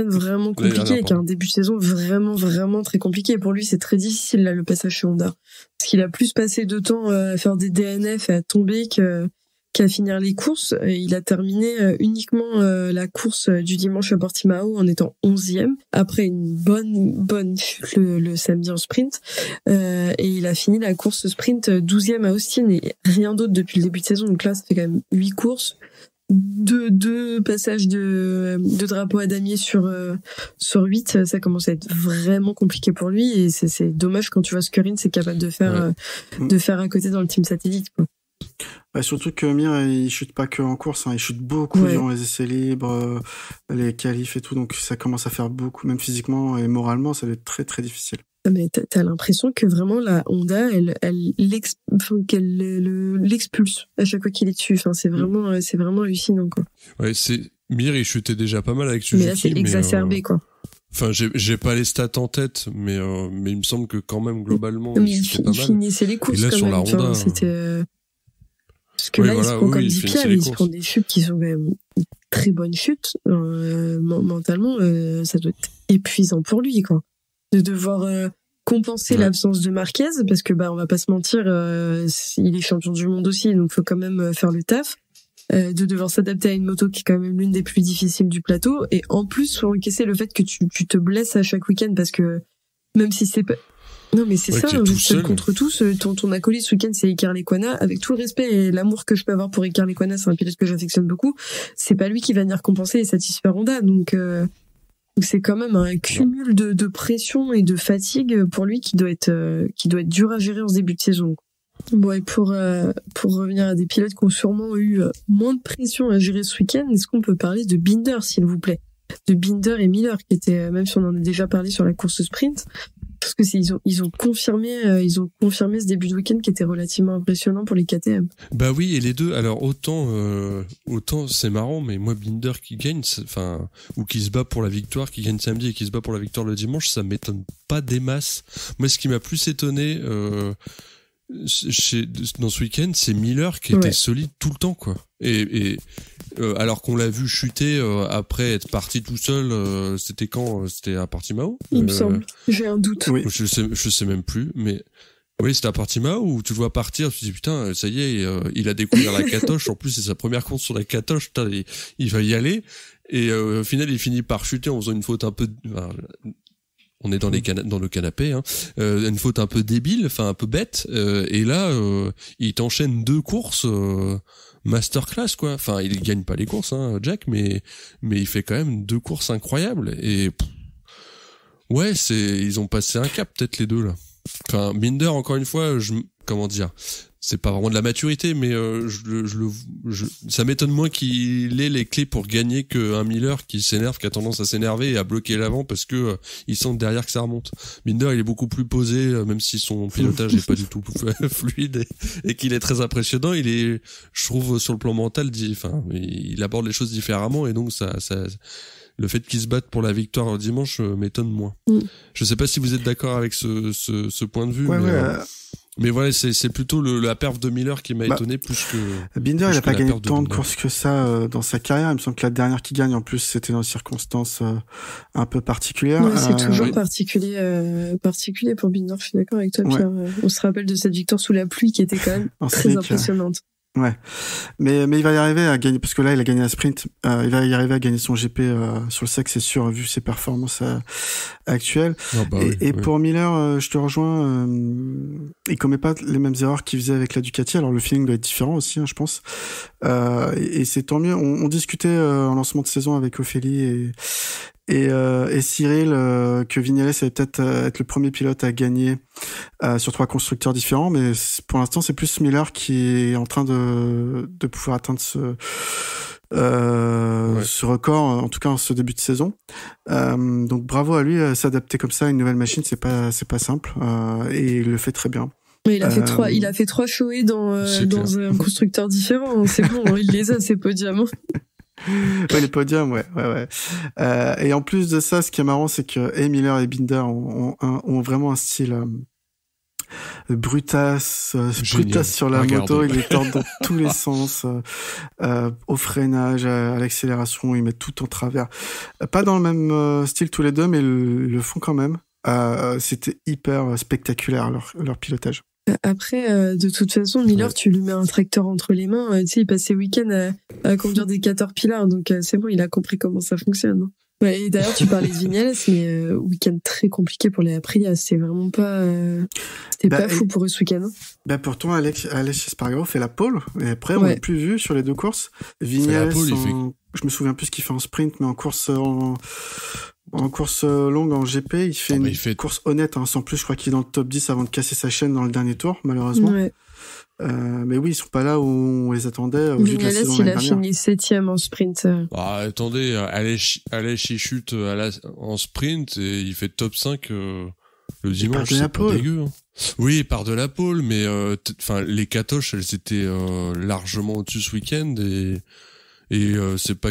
vraiment compliqué, qui a un début de saison vraiment très compliqué. Pour lui, c'est très difficile là le passage chez Honda, parce qu'il a plus passé de temps à faire des DNF et à tomber qu'à finir les courses. Et il a terminé uniquement la course du dimanche à Portimao en étant 11e après une bonne chute le samedi en sprint, et il a fini la course sprint 12e à Austin et rien d'autre depuis le début de saison. Donc là, ça fait quand même 8 courses. Deux passages de drapeau à damier sur 8, ça commence à être vraiment compliqué pour lui, et c'est dommage quand tu vois ce que Rins est capable de faire à côté dans le team satellite, quoi. Bah, surtout que Mir, il chute pas que en course, hein, il chute beaucoup durant les essais libres, les qualifs et tout, donc ça commence à faire beaucoup, même physiquement et moralement, ça va être très très difficile. Mais t'as l'impression que vraiment la Honda, qu'elle l'expulse à chaque fois qu'il est dessus. Enfin, c'est vraiment hallucinant, quoi. Ouais, Mir, il chutait déjà pas mal avec Suzuki. Mais là, c'est exacerbé, quoi. Enfin, j'ai pas les stats en tête, mais il me semble que quand même, globalement, il chutait pas mal. Il finissait les courses, et là, quand sur même. la Honda, c'était, parce que là, il se prend comme dit Pierre, il se prend des chutes qui sont quand même très bonnes chutes. Mentalement, ça doit être épuisant pour lui, quoi. De devoir compenser l'absence de Marquez, parce que on va pas se mentir, il est champion du monde aussi, donc faut quand même faire le taf, de devoir s'adapter à une moto qui est quand même l'une des plus difficiles du plateau, et en plus faut encaisser le fait que tu te blesses à chaque week-end, parce que même si c'est pas... Non mais c'est ça, seul contre tous, ton acolyte ce week-end c'est Iker Lecuona, avec tout le respect et l'amour que je peux avoir pour Iker Lecuona, c'est un pilote que j'affectionne beaucoup, c'est pas lui qui va venir compenser et satisfaire Honda, donc c'est quand même un cumul de pression et de fatigue pour lui qui doit être dur à gérer en ce début de saison. Bon, et pour revenir à des pilotes qui ont sûrement eu moins de pression à gérer ce week-end, est-ce qu'on peut parler de Binder, s'il vous plaît? De Binder et Miller, qui étaient, même si on en a déjà parlé sur la course sprint, parce que ils ont confirmé ce début de week-end qui était relativement impressionnant pour les KTM. Bah oui, et les deux. Alors autant c'est marrant, mais moi Binder qui gagne, ou qui se bat pour la victoire, qui gagne samedi et qui se bat pour la victoire le dimanche, ça m'étonne pas des masses. Moi, ce qui m'a plus étonné dans ce week-end, c'est Miller qui était solide tout le temps, quoi. Et alors qu'on l'a vu chuter après être parti tout seul, c'était quand? C'était à Portimao, il me semble. J'ai un doute. Oui. Je sais même plus, mais oui, c'était à Portimao où tu le vois partir, tu te dis putain, ça y est, il a découvert la catoche. En plus, c'est sa première course sur la catoche. Putain, il va y aller. Et au final, il finit par chuter en faisant une faute un peu. On est dans le canapé, hein. Une faute un peu débile, un peu bête. Et là, il t'enchaîne 2 courses. masterclass, quoi. Enfin, il gagne pas les courses, hein, Jack, mais il fait quand même 2 courses incroyables. Et ouais, ils ont passé un cap, peut-être les deux là. Enfin, Binder, encore une fois, comment dire, c'est pas vraiment de la maturité, mais ça m'étonne moins qu'il ait les clés pour gagner qu'un Miller qui s'énerve, qui a tendance à s'énerver et à bloquer l'avant parce que il sent derrière que ça remonte. Binder, il est beaucoup plus posé, même si son pilotage est pas du tout fluide et qu'il est très impressionnant. Je trouve, sur le plan mental, il aborde les choses différemment et donc ça le fait qu'ils se battent pour la victoire dimanche m'étonne moins. Je sais pas si vous êtes d'accord avec ce point de vue. Ouais, mais voilà, c'est plutôt la perf de Miller qui m'a étonné plus que... Binder, il a pas gagné tant de courses que ça dans sa carrière. Il me semble que la dernière qu'il gagne, en plus, c'était dans des circonstances un peu particulières. Ouais, c'est toujours particulier pour Binder, je suis d'accord avec toi, Pierre. On se rappelle de cette victoire sous la pluie qui était quand même très impressionnante. Ouais, mais il va y arriver à gagner, parce que là il a gagné un sprint, il va y arriver à gagner son GP sur le sec, c'est sûr, vu ses performances actuelles. Pour Miller, je te rejoins, il commet pas les mêmes erreurs qu'il faisait avec la Ducati, alors le feeling doit être différent aussi, hein, je pense, et c'est tant mieux. On discutait en lancement de saison avec Ophélie et Cyril que Vignales allait peut-être être le premier pilote à gagner sur 3 constructeurs différents, mais pour l'instant c'est plus Miller qui est en train de pouvoir atteindre ce record, en tout cas en ce début de saison. Donc bravo à lui, s'adapter comme ça à une nouvelle machine, c'est pas simple, et il le fait très bien. Mais il a fait 3 shows dans un constructeur différent, c'est bon, il les a ces podiums. Ouais, les podiums, ouais. Et en plus de ça, ce qui est marrant, c'est que Miller et Binder ont vraiment un style brutasse sur la moto. Ils les tordent dans tous les sens, au freinage, à l'accélération, ils mettent tout en travers. Pas dans le même style tous les deux, mais ils le font quand même. C'était hyper spectaculaire leur pilotage. Après, de toute façon, Miller, tu lui mets un tracteur entre les mains. Tu sais, il passe ses week-ends à conduire des Caterpillar, donc c'est bon, il a compris comment ça fonctionne. Ouais, et d'ailleurs, tu parlais de Vignales, mais week-end très compliqué pour les Aprilia. C'était vraiment pas, pas fou pour eux ce week-end. Pourtant, Alex Espargaro fait la pole, et après, on l'a plus vu sur les 2 courses. Vignales, je me souviens plus ce qu'il fait en sprint, mais en course longue, en GP, il fait une course honnête, hein, sans plus. Je crois qu'il est dans le top 10 avant de casser sa chaîne dans le dernier tour, malheureusement. Ouais. Mais oui, ils sont pas là où on les attendait. Vignales, il a fini 7e en sprint. Attendez, Aleix il chute en sprint et il fait top 5 le dimanche, c'est pas dégueu. Hein. Oui, il part de la pole, mais les Catoches, elles étaient largement au-dessus ce week-end et c'est pas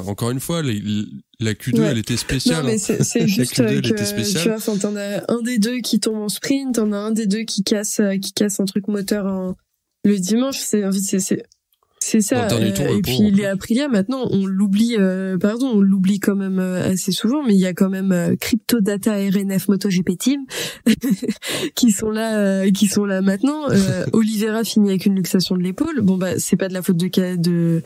encore une fois, la Q2 elle était spéciale. Non, mais c'est juste que tu vois, t'en as un des deux qui tombe en sprint, t'en as un des deux qui casse un truc moteur le dimanche, c'est ça. Et puis les Aprilia, maintenant, on l'oublie quand même assez souvent, mais il y a quand même Cryptodata RNF MotoGP Team qui sont là maintenant. Oliveira finit avec une luxation de l'épaule. Bon c'est pas de la faute de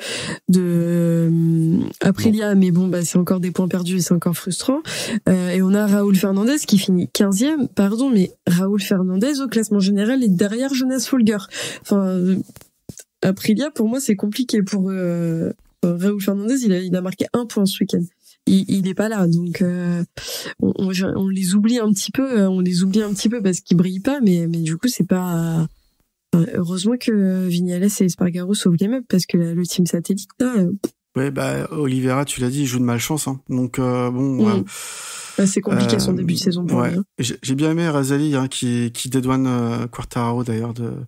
Aprilia, mais bon c'est encore des points perdus et c'est encore frustrant. Et on a Raúl Fernandez qui finit 15e. Pardon, mais Raúl Fernandez au classement général est derrière Jonas Folger. Enfin Aprilia, pour moi, c'est compliqué pour Raúl Fernandez. Il a marqué 1 point ce week-end. Il est pas là, donc on les oublie un petit peu. Parce qu'ils brillent pas, mais du coup, c'est pas. Heureusement que Vignales et Espargaro sauvent les meubles parce que le team satellite là. Ouais, Oliveira, tu l'as dit, il joue de malchance, hein. Donc c'est compliqué son début de saison pour lui. Hein. J'ai bien aimé Razali, hein, qui dédouane Quartararo d'ailleurs de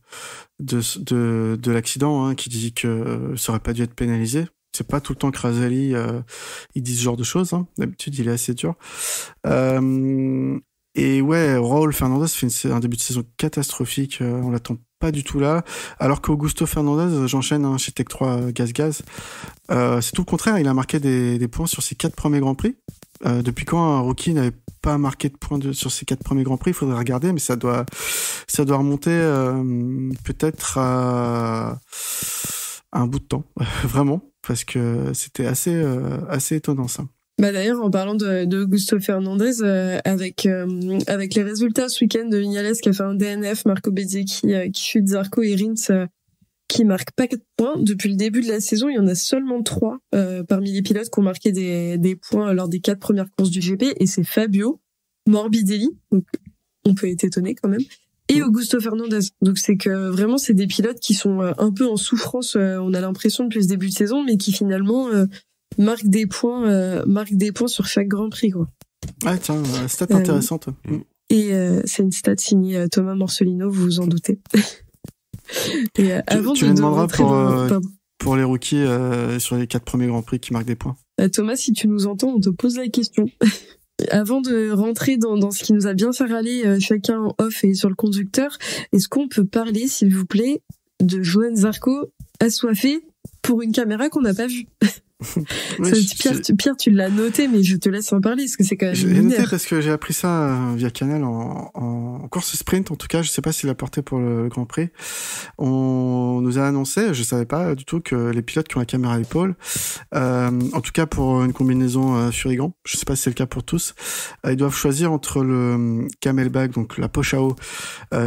l'accident, hein, qui dit que ça aurait pas dû être pénalisé. C'est pas tout le temps que Razali il dit ce genre de choses, hein. D'habitude, il est assez dur. Et ouais, Raúl Fernandez fait un début de saison catastrophique, on l'attend pas du tout là, alors qu'Augusto Fernandez, j'enchaîne hein, chez Tech 3 Gaz, c'est tout le contraire, il a marqué des points sur ses 4 premiers Grands Prix. Depuis quand un rookie n'avait pas marqué de points sur ses 4 premiers Grands Prix, il faudrait regarder, mais ça doit remonter peut-être à un bout de temps, vraiment, parce que c'était assez étonnant ça. D'ailleurs, en parlant de Augusto Fernandez, avec les résultats ce week-end de Vignales qui a fait un DNF, Marco Bezzecchi qui chute, Zarco et Rins qui marquent pas 4 points. Depuis le début de la saison, il y en a seulement 3 parmi les pilotes qui ont marqué des points lors des 4 premières courses du GP, et c'est Fabio, Morbidelli, donc on peut être étonné quand même, et Augusto Fernandez. Donc c'est que vraiment c'est des pilotes qui sont un peu en souffrance, on a l'impression depuis ce début de saison, mais qui finalement marquent des points sur chaque Grand Prix, quoi. Ah tiens, stat intéressante. Et c'est une stat signée Thomas Morcelino, vous vous en doutez. Et avant tu me demanderas dans... pour les rookies sur les 4 premiers Grands Prix qui marquent des points. Thomas, si tu nous entends, on te pose la question. Avant de rentrer dans ce qui nous a bien fait râler chacun en off et sur le conducteur, est-ce qu'on peut parler, s'il vous plaît, de Johann Zarco assoiffé pour une caméra qu'on n'a pas vue? Oui, Pierre, tu l'as noté, mais je te laisse en parler parce que c'est quand même j'ai noté lunaire. parce que j'ai appris ça via Canal en course sprint. En tout cas, je sais pas s'il a porté pour le Grand Prix. On nous a annoncé, je savais pas du tout, que les pilotes qui ont la caméra à l'épaule, en tout cas pour une combinaison Furigan, je sais pas si c'est le cas pour tous, ils doivent choisir entre le camelback, donc la poche à eau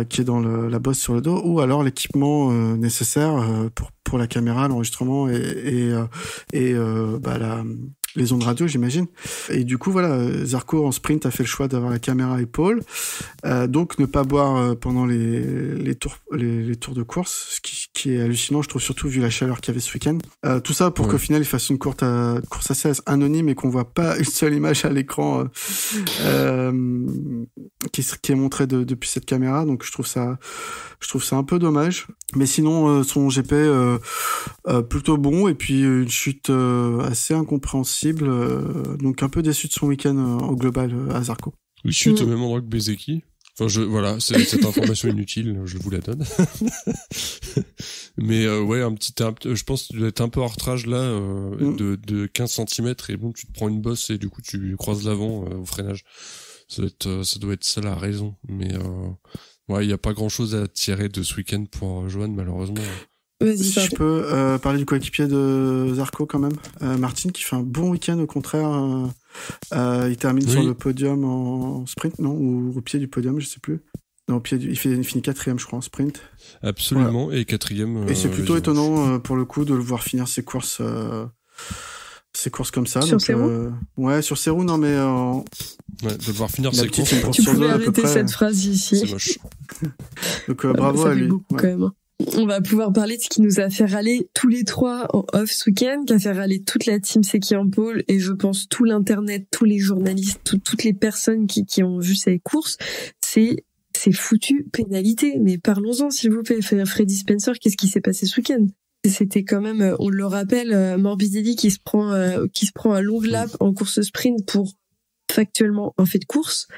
qui est dans la bosse sur le dos, ou alors l'équipement nécessaire pour la caméra, l'enregistrement et les ondes radio, j'imagine. Et du coup, voilà, Zarco en sprint a fait le choix d'avoir la caméra à épaule, donc ne pas boire pendant les tours de course, ce qui est hallucinant, je trouve, surtout vu la chaleur qu'il y avait ce week-end. Tout ça pour qu'au final il fasse une course assez anonyme et qu'on voit pas une seule image à l'écran qui est montrée depuis cette caméra. Donc je trouve ça un peu dommage. Mais sinon, son GP plutôt bon, et puis une chute assez incompréhensible. Donc un peu déçu de son week-end au global à Zarco. Oui, chute au même endroit que Bezeki. Enfin, voilà, c'est cette information inutile, je vous la donne. Mais ouais, je pense que tu dois être un peu hors trage là, de 15 cm, et bon, tu te prends une bosse et du coup tu croises l'avant au freinage. Ça doit être ça la raison. Mais ouais, il y a pas grand-chose à tirer de ce week-end pour Johan, malheureusement. Si je peux parler du coéquipier de Zarco quand même, Martin, qui fait un bon week-end au contraire. Il termine sur le podium en sprint, non, ou au pied du podium, je sais plus. Non, au pied il finit 4e, je crois, en sprint. Absolument, voilà. Et 4e. Et c'est plutôt étonnant pour le coup de le voir finir ses courses comme ça. Sur ses roues ouais, sur ses roues, non, mais ouais, de le voir finir ses courses. Tu pouvais arrêter cette phrase ici. C'est moche. Donc bravo à lui. Beaucoup, quand même. On va pouvoir parler de ce qui nous a fait râler tous les 3 en off ce week-end, qui a fait râler toute la team Seki en pôle, et je pense tout l'internet, tous les journalistes, toutes les personnes qui ont vu ces courses. C'est foutu pénalité. Mais parlons-en, s'il vous plaît. Freddy Spencer, qu'est-ce qui s'est passé ce week-end? C'était quand même, on le rappelle, Morbidelli qui se prend un long lap en course sprint pour factuellement un fait de course.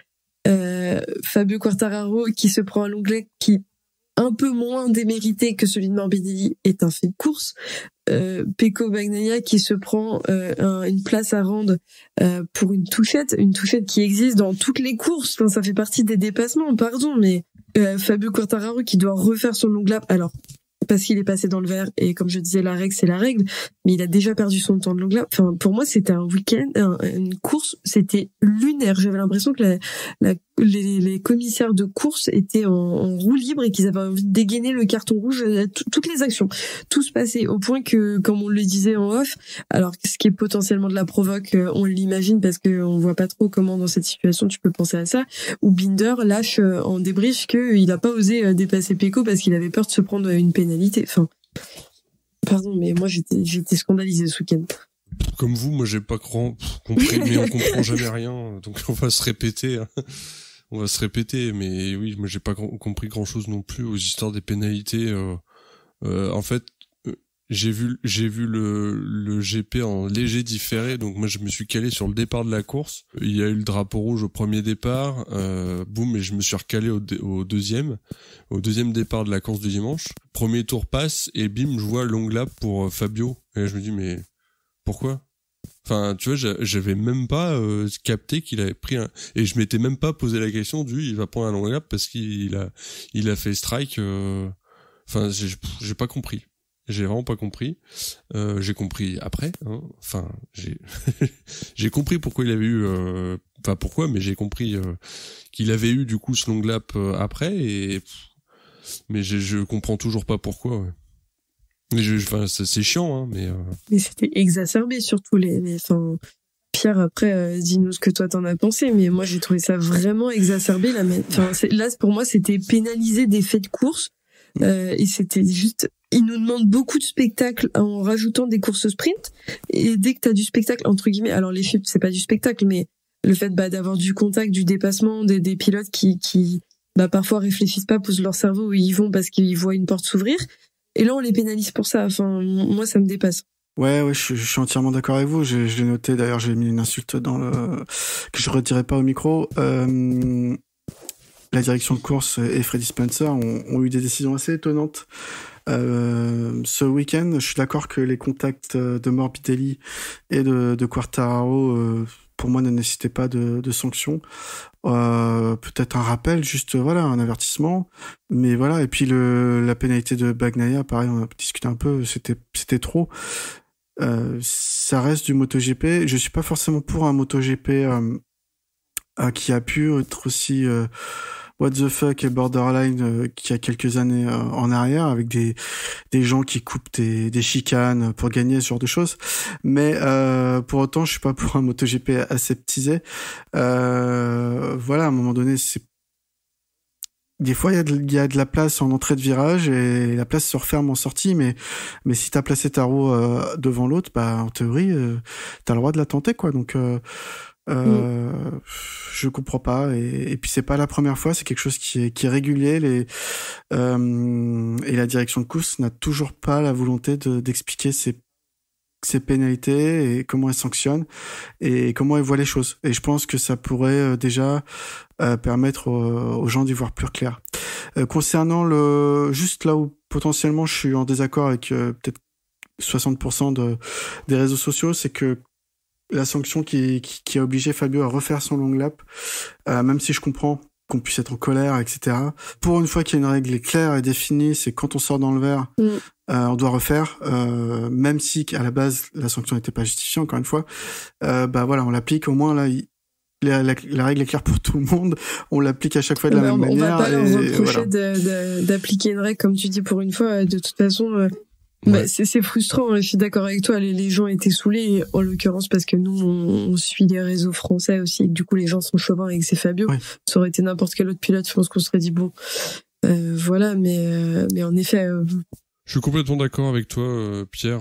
Fabio Quartararo qui se prend un long lap qui un peu moins démérité que celui de Morbidelli est un fait de course. Pecco Bagnaia qui se prend une place à rendre pour une touchette qui existe dans toutes les courses. Enfin, ça fait partie des dépassements, pardon, mais Fabio Quartararo qui doit refaire son long lap. Alors, parce qu'il est passé dans le vert, et comme je disais, la règle, c'est la règle, mais il a déjà perdu son temps de long lap. Enfin, pour moi, c'était un week-end, une course, c'était lunaire. J'avais l'impression que les commissaires de course étaient en roue libre et qu'ils avaient envie de dégainer le carton rouge à toutes les actions. Tout se passait au point que, comme on le disait en off, alors ce qui est potentiellement de la provoque, on l'imagine parce que on voit pas trop comment dans cette situation tu peux penser à ça, où Binder lâche en débrief qu'il a pas osé dépasser Pecco parce qu'il avait peur de se prendre une pénalité. Enfin, pardon, mais moi j'étais scandalisée ce week-end. Comme vous, moi j'ai pas compris, mais on comprend jamais rien, donc on va se répéter. Hein. On va se répéter, mais oui, moi j'ai pas compris grand-chose non plus aux histoires des pénalités. En fait, j'ai vu le GP en léger différé, donc moi je me suis calé sur le départ de la course. Il y a eu le drapeau rouge au premier départ, boum, et je me suis recalé au deuxième départ de la course du dimanche. Premier tour passe et bim, je vois long lap pour Fabio, et je me dis mais pourquoi? Enfin, tu vois, j'avais même pas capté qu'il avait pris un, et je m'étais même pas posé la question du il va prendre un long lap parce qu'il a fait strike. Enfin, j'ai pas compris. J'ai vraiment pas compris. J'ai compris après. Hein. Enfin, j'ai compris pourquoi il avait eu. Enfin, pourquoi, mais j'ai compris qu'il avait eu du coup ce long lap après. Mais je comprends toujours pas pourquoi. Ouais. C'est chiant, hein, mais. Mais c'était exacerbé, surtout enfin, Pierre, après, dis-nous ce que toi t'en as pensé, mais moi j'ai trouvé ça vraiment exacerbé. Là, pour moi, c'était pénaliser des faits de course, et c'était juste. Ils nous demandent beaucoup de spectacles en rajoutant des courses sprint, et dès que t'as du spectacle entre guillemets, alors les chiffres c'est pas du spectacle, mais le fait d'avoir du contact, du dépassement, des pilotes qui parfois réfléchissent pas, posent leur cerveau où ils vont parce qu'ils voient une porte s'ouvrir. Et là, on les pénalise pour ça. Enfin, moi, ça me dépasse. Ouais, je suis entièrement d'accord avec vous. Je l'ai noté, d'ailleurs, j'ai mis une insulte que je redirai pas au micro. La direction de course et Freddie Spencer ont eu des décisions assez étonnantes. Ce week-end, je suis d'accord que les contacts de Morbidelli et de Quartararo, pour moi, ne nécessitaient pas de sanctions. Peut-être un rappel, juste un avertissement, mais voilà. Et puis la pénalité de Bagnaia, pareil, on a discuté un peu, c'était trop. Ça reste du MotoGP. Je suis pas forcément pour un MotoGP qui a pu être aussi what the fuck et borderline qu'il y a quelques années en arrière, avec des gens qui coupent des chicanes pour gagner, ce genre de choses. Mais pour autant, je suis pas pour un MotoGP aseptisé. Voilà, à un moment donné, des fois, il y a de la place en entrée de virage et la place se referme en sortie, mais si t'as placé ta roue devant l'autre, en théorie, t'as le droit de la tenter, quoi. Donc, je comprends pas. Et puis, c'est pas la première fois, c'est quelque chose qui est régulier. Et la direction de course n'a toujours pas la volonté d'expliquer ses pénalités et comment elle sanctionne et comment elle voit les choses. Et je pense que ça pourrait déjà permettre aux gens d'y voir plus clair. Concernant juste là où potentiellement je suis en désaccord avec peut-être 60% des réseaux sociaux, c'est que la sanction qui a obligé Fabio à refaire son long lap, même si je comprends qu'on puisse être en colère, etc. Pour une fois qu'il y a une règle claire et définie, c'est quand on sort dans le vert, on doit refaire, même si à la base la sanction n'était pas justifiée, encore une fois. On l'applique, au moins là, la règle est claire pour tout le monde, on l'applique à chaque fois de la même manière. On va pas leur reprocher d'appliquer une règle, comme tu dis, pour une fois. De toute façon, c'est frustrant, je suis d'accord avec toi, les gens étaient saoulés, en l'occurrence parce que nous on suit les réseaux français aussi, et que du coup les gens sont chauvins avec ces Fabio. Ça aurait été n'importe quel autre pilote, je pense qu'on serait dit voilà, mais en effet je suis complètement d'accord avec toi, Pierre,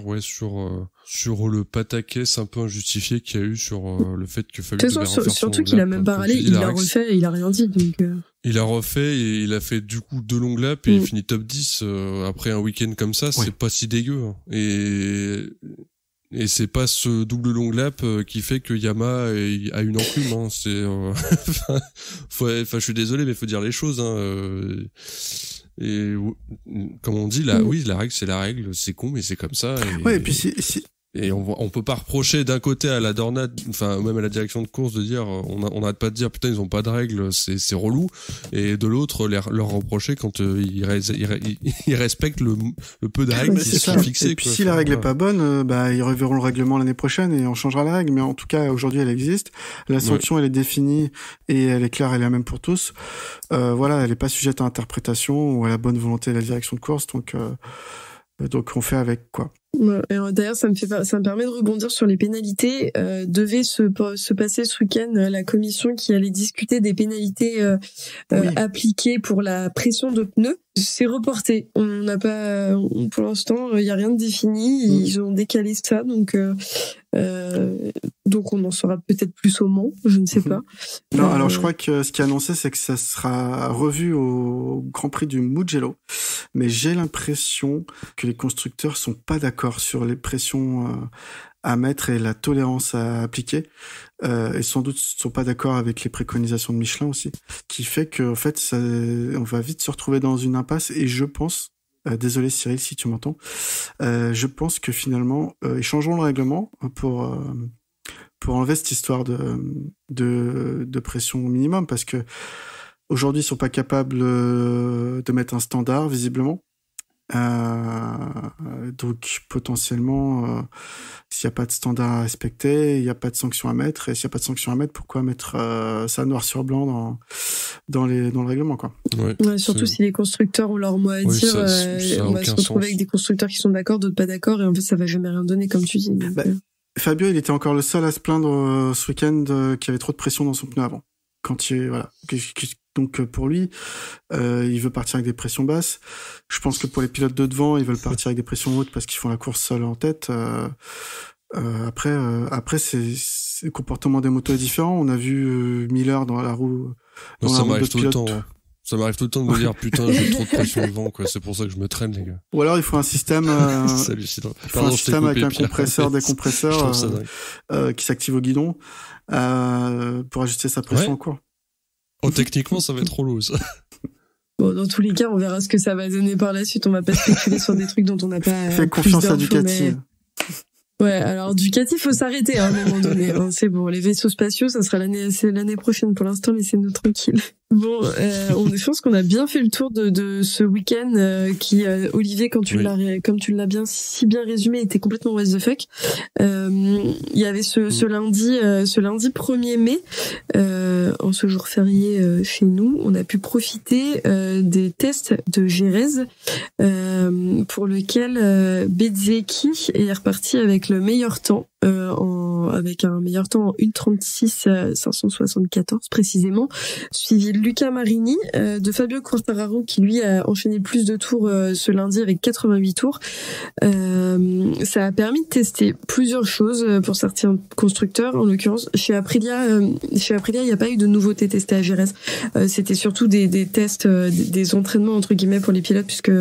sur le pataquès un peu injustifié qu'il y a eu sur le fait que Fabio devait refaire surtout qu'il a même pas râlé, il l'a refait et il a rien dit, donc il a refait et il a fait du coup 2 longues laps et il finit top 10 après un week-end comme ça, c'est pas si dégueu, hein. Et c'est pas ce double long lap qui fait que Yamaha a une enclume, hein. C'est je suis désolé, mais faut dire les choses, hein. Et comme on dit, la règle c'est la règle, c'est con mais c'est comme ça. Et puis et on peut pas reprocher d'un côté à la Dorna, enfin même à la direction de course, de dire on n'arrête pas de dire putain ils ont pas de règles, c'est relou, et de l'autre leur reprocher quand ils respectent le peu de règles qui sont fixées. Et puis si la règle est pas bonne, ils reverront le règlement l'année prochaine et on changera la règle, mais en tout cas aujourd'hui elle existe, la sanction elle est définie et elle est claire, elle est la même pour tous. Elle est pas sujette à interprétation ou à la bonne volonté de la direction de course, donc on fait avec, quoi. D'ailleurs, ça me permet de rebondir sur les pénalités. Devait se passer ce week-end la commission qui allait discuter des pénalités appliquées pour la pression de pneus. C'est reporté. On n'a pas, pour l'instant, il y a rien de défini. Ils ont décalé ça, donc on en saura peut-être plus au Mans, je ne sais pas. Non, alors je crois que ce qui est annoncé, c'est que ça sera revu au Grand Prix du Mugello. Mais j'ai l'impression que les constructeurs sont pas d'accord sur les pressions à mettre et la tolérance à appliquer. Et sans doute sont pas d'accord avec les préconisations de Michelin aussi, qui fait que en fait on va vite se retrouver dans une impasse. Et je pense, désolé Cyril si tu m'entends, je pense que finalement ils changeront le règlement pour enlever cette histoire de pression minimum, parce que aujourd'hui ils sont pas capables de mettre un standard visiblement. Donc potentiellement, s'il n'y a pas de standard à respecter, il n'y a pas de sanction à mettre. Et s'il n'y a pas de sanction à mettre, pourquoi mettre ça noir sur blanc dans le règlement, quoi. Ouais, surtout si les constructeurs ont leur mot à dire, ça on va se retrouver avec des constructeurs qui sont d'accord, d'autres pas d'accord, et en fait ça va jamais rien donner, comme tu dis. Donc, Fabio, il était encore le seul à se plaindre ce week-end qu'il y avait trop de pression dans son pneu avant. Donc pour lui, il veut partir avec des pressions basses. Je pense que pour les pilotes de devant, ils veulent partir avec des pressions hautes parce qu'ils font la course seuls en tête. Après, c'est le comportement des motos est différent. On a vu Miller dans la roue. Ça m'arrive tout le temps. Ouais. Ça m'arrive tout le temps de me dire putain, j'ai trop de pression devant, quoi. C'est pour ça que je me traîne, les gars. Ou alors il faut un système. C'est hallucinant. Un système avec un compresseur, décompresseur qui s'active au guidon pour ajuster sa pression en cours. Techniquement, ça va être trop lourd, ça. Bon, dans tous les cas, on verra ce que ça va donner par la suite. On va pas spéculer sur des trucs dont on n'a pas. Fais confiance à Ducati. Mais... Ouais, alors Ducati, faut s'arrêter à un moment donné. C'est bon, les vaisseaux spatiaux, ça sera l'année prochaine. Pour l'instant, laissez-nous tranquilles. Bon, je pense qu'on a bien fait le tour de ce week-end qui, Olivier, comme tu l'as si bien résumé, était complètement what the fuck. Il y avait ce lundi 1er mai, en ce jour férié chez nous, on a pu profiter des tests de Jerez, pour lequel Bezzecchi est reparti avec le meilleur temps. Avec un meilleur temps en 1:36 574 précisément, suivi de Luca Marini, de Fabio Quartararo qui lui a enchaîné plus de tours ce lundi avec 88 tours. Ça a permis de tester plusieurs choses pour certains constructeurs. En l'occurrence, chez Aprilia, il n'y a pas eu de nouveautés testées à Jerez. C'était surtout des tests, des entraînements entre guillemets pour les pilotes, puisque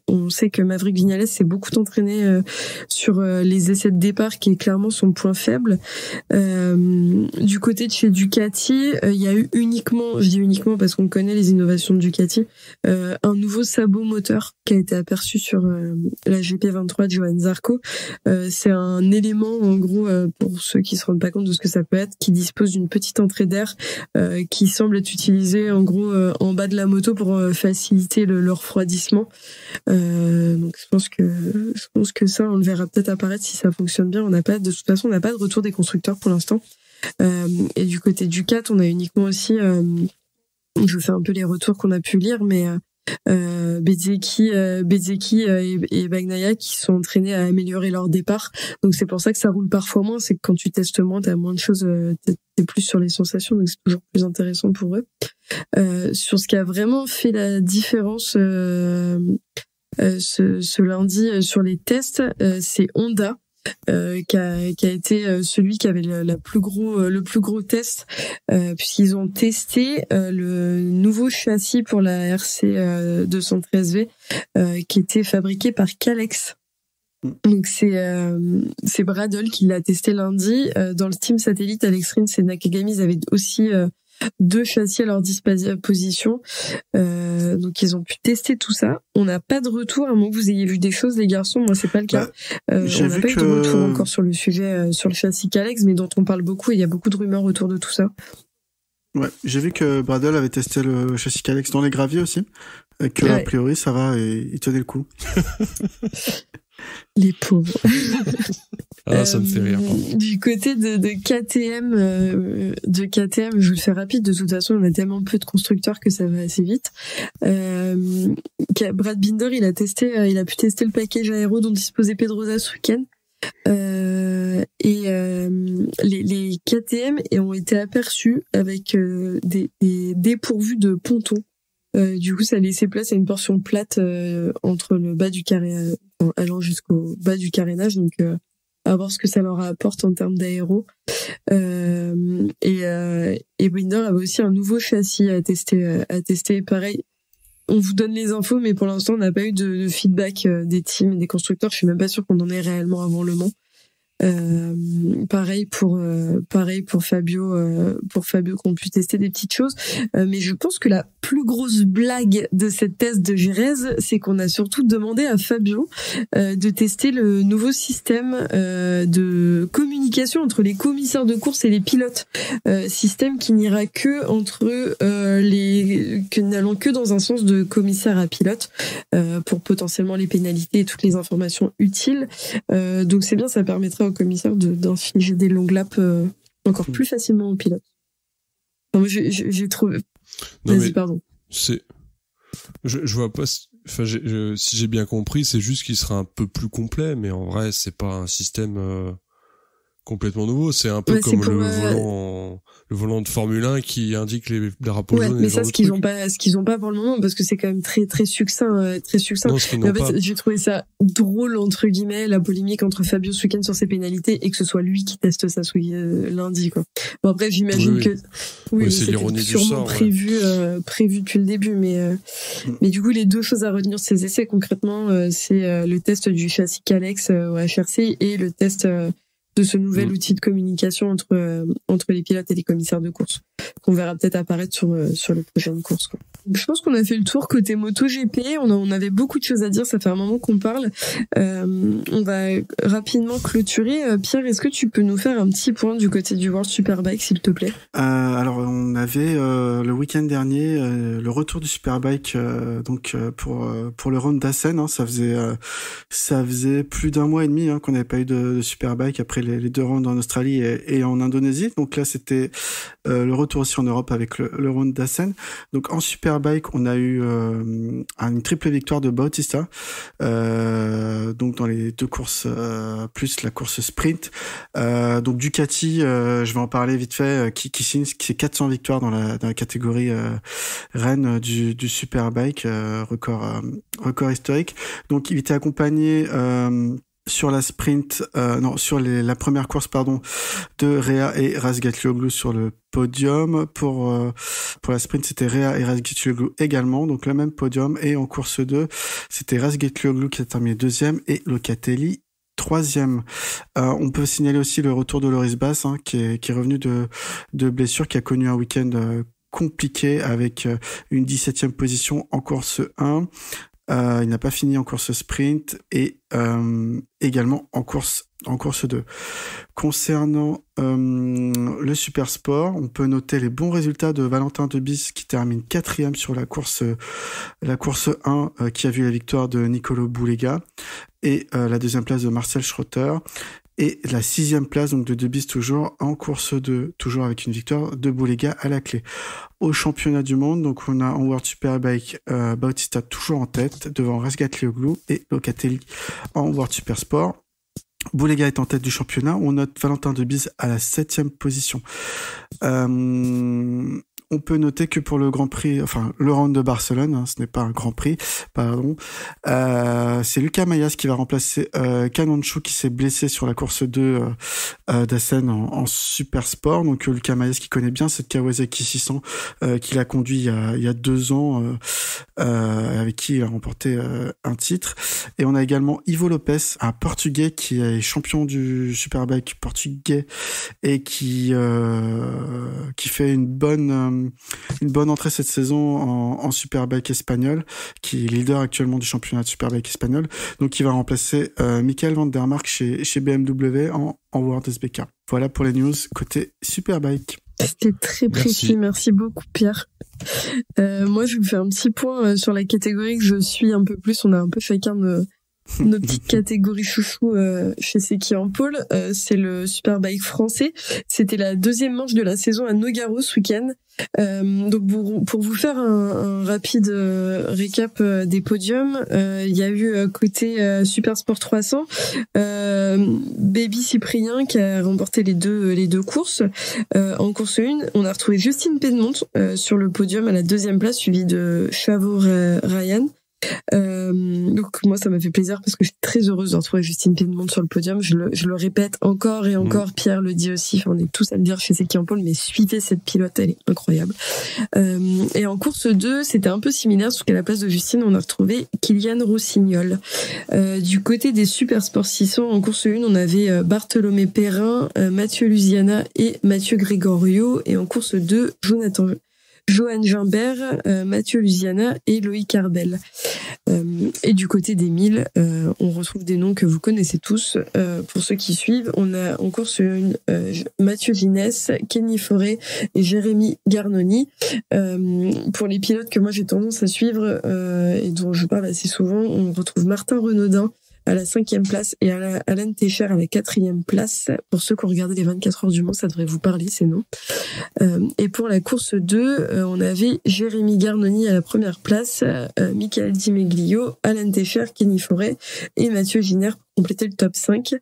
on sait que Maverick Viñales s'est beaucoup entraîné sur les essais de départ, qui est clairement son point faible. Du côté de chez Ducati, il y a eu uniquement, je dis uniquement parce qu'on connaît les innovations de Ducati, un nouveau sabot moteur qui a été aperçu sur la GP23 de Johann Zarco. C'est un élément, en gros, pour ceux qui se rendent pas compte de ce que ça peut être, qui dispose d'une petite entrée d'air qui semble être utilisée en gros en bas de la moto pour faciliter le refroidissement. Donc je pense que ça, on le verra peut-être apparaître si ça fonctionne bien. De toute façon, on n'a pas de retour des constructeurs pour l'instant. Et du côté Ducat, on a uniquement aussi, je fais un peu les retours qu'on a pu lire, mais Bezzecchi et Bagnaia qui sont entraînés à améliorer leur départ. Donc c'est pour ça que ça roule parfois moins, c'est que quand tu testes moins, t'as moins de choses, t'es plus sur les sensations, donc c'est toujours plus intéressant pour eux. Sur ce qui a vraiment fait la différence ce lundi sur les tests, c'est Honda. Qui a été celui qui avait le plus gros test, puisqu'ils ont testé le nouveau châssis pour la RC 213V qui était fabriqué par Kalex. Donc c'est Bradle qui l'a testé lundi. Dans le team satellite, Alex Rins et Nakagami, ils avaient aussi deux châssis à leur disposition. Donc ils ont pu tester tout ça. On n'a pas de retour, à moins que vous ayez vu des choses, les garçons. Moi, c'est pas le cas. On n'a pas eu de retour encore sur le sujet, sur le châssis Kalex, mais dont on parle beaucoup, et il y a beaucoup de rumeurs autour de tout ça. Ouais, j'ai vu que Bradle avait testé le châssis Kalex dans les graviers aussi, et que a priori ça va, et il tenait le coup. Les pauvres. Ça me fait rire. Du côté de KTM, je vais le faire rapide. De toute façon, on a tellement peu de constructeurs que ça va assez vite. Brad Binder, il a pu tester le package aéro dont disposait Pedrosa ce week-end. Les KTM ont été aperçus avec des dépourvus de pontons. Du coup, ça laissait place à une portion plate entre le bas du carré, allant jusqu'au bas du carénage. Donc, à voir ce que ça leur apporte en termes d'aéro. Et Binder avait aussi un nouveau châssis à tester. Pareil, on vous donne les infos, mais pour l'instant, on n'a pas eu de feedback des teams et des constructeurs. Je suis même pas sûre qu'on en ait réellement avant Le Mans. Pareil pour Fabio qu'on pu tester des petites choses, mais je pense que la plus grosse blague de cette test de Jerez, c'est qu'on a surtout demandé à Fabio de tester le nouveau système de communication entre les commissaires de course et les pilotes, système qui n'ira que n'allant que dans un sens de commissaire à pilote, pour potentiellement les pénalités et toutes les informations utiles. Donc c'est bien, ça permettrait aux commissaires d'infliger des longues laps encore plus facilement aux pilotes. Enfin, moi j'ai trouvé. Non, vas-y, pardon. Je vois pas. Enfin, si j'ai bien compris, c'est juste qu'il sera un peu plus complet, mais en vrai, c'est pas un système complètement nouveau. C'est un peu comme le volant de Formule 1 qui indique les drapeaux jaunes. Mais ça, ce qu'ils ont pas pour le moment, parce que c'est quand même très succinct, Non, ce qu'ils n'ont pas. J'ai trouvé ça drôle, entre guillemets, la polémique entre Fabio ce week-end sur ses pénalités et que ce soit lui qui teste ça lundi, quoi. Bon, après, j'imagine que c'est l'ironie du sort, prévu depuis le début, mais du coup, les deux choses à retenir de ces essais, concrètement, c'est le test du châssis Calex au HRC et le test de ce nouvel outil de communication entre les pilotes et les commissaires de course, qu'on verra peut-être apparaître sur les prochaines courses, quoi. Je pense qu'on a fait le tour côté MotoGP. On avait beaucoup de choses à dire. Ça fait un moment qu'on parle. On va rapidement clôturer. Pierre, est-ce que tu peux nous faire un petit point du côté du World Superbike, s'il te plaît? Alors, on avait le week-end dernier le retour du Superbike, pour le round d'Assen. Hein, ça faisait plus d'un mois et demi qu'on n'avait pas eu de Superbike après les deux rounds en Australie et en Indonésie. Donc là, c'était le retour aussi en Europe avec le round d'Assen. Donc en Superbike, on a eu une triple victoire de Bautista, donc dans les deux courses plus la course sprint. Donc Ducati, je vais en parler vite fait, qui signe ses 400 victoires dans la catégorie reine du Superbike, record historique. Donc il était accompagné sur la sprint, la première course, de Rea et Razgatlioglu sur le podium. Pour la sprint, c'était Rea et Razgatlioglu également, donc le même podium. Et en course 2, c'était Razgatlioglu qui a terminé deuxième et Locatelli troisième. On peut signaler aussi le retour de Loris Bass, qui est revenu de blessure, qui a connu un week-end compliqué avec une 17e position en course 1. Il n'a pas fini en course sprint et également en course 2. Concernant le Super Sport, on peut noter les bons résultats de Valentin Debis qui termine 4e sur la course 1, qui a vu la victoire de Nicolo Boulega et la 2e place de Marcel Schroeter. Et la 6e place donc de Debis toujours en course 2, toujours avec une victoire de Boulega à la clé. Au championnat du monde, donc on a en World Superbike Bautista toujours en tête devant Razgatlioglu et Locatelli en World Super Sport. Boulega est en tête du championnat. On note Valentin Debis à la 7e position. On peut noter que pour le Grand Prix, le round de Barcelone, ce n'est pas un Grand Prix, c'est Lucas Mayas qui va remplacer Canonchu qui s'est blessé sur la course 2 d'Assen en Super Sport. Donc Lucas Mayas qui connaît bien cette Kawasaki 600 qu'il a conduit il y a 2 ans, avec qui il a remporté un titre. Et on a également Ivo Lopez, un Portugais qui est champion du Superbike portugais et qui fait une bonne entrée cette saison en Superbike espagnol, qui est leader actuellement du championnat de Superbike espagnol. Donc il va remplacer Michael van der Mark chez BMW en World SBK. Voilà pour les news côté Superbike. C'était très précis, merci beaucoup Pierre. Moi je vous fais un petit point sur la catégorie que je suis un peu plus. On a un peu chacun nos petites catégories chouchou chez Seki en pôle. C'est le Superbike français. C'était la 2e manche de la saison à Nogaro ce week-end. Donc pour vous faire un rapide récap des podiums, il y a eu côté Super Sport 300 Baby Cyprien qui a remporté les deux courses. En course 1, on a retrouvé Justine Pedmont sur le podium à la 2e place, suivi de Chavo Ryan. Donc moi ça m'a fait plaisir parce que j'étais très heureuse de retrouver Justine Piedmont sur le podium. Je le répète encore et encore, Pierre le dit aussi, on est tous à le dire chez Seki en pôle, mais suivez cette pilote, elle est incroyable. Et en course 2, c'était un peu similaire, sauf qu'à la place de Justine, on a retrouvé Kylian Rossignol. Du côté des Super Sport 600, en course 1, on avait Bartholomé Perrin, Mathieu Luziana et Mathieu Gregorio. Et en course 2, Johan Gimbert, Mathieu Luziana et Loïc Arbel. Et du côté des 1000, on retrouve des noms que vous connaissez tous. Pour ceux qui suivent, on a en course une Mathieu Ginès, Kenny Forêt et Jérémy Garnoni. Pour les pilotes que moi j'ai tendance à suivre et dont je parle assez souvent, on retrouve Martin Renaudin à la 5e place et Alan Técher à la 4e place. Pour ceux qui ont regardé les 24 heures du Mans, ça devrait vous parler, ces noms. Et pour la course 2, on avait Jérémy Garnoni à la première place, Michael Di Meglio, Alan Técher, Kenny Forêt et Mathieu Giner pour compléter le top 5.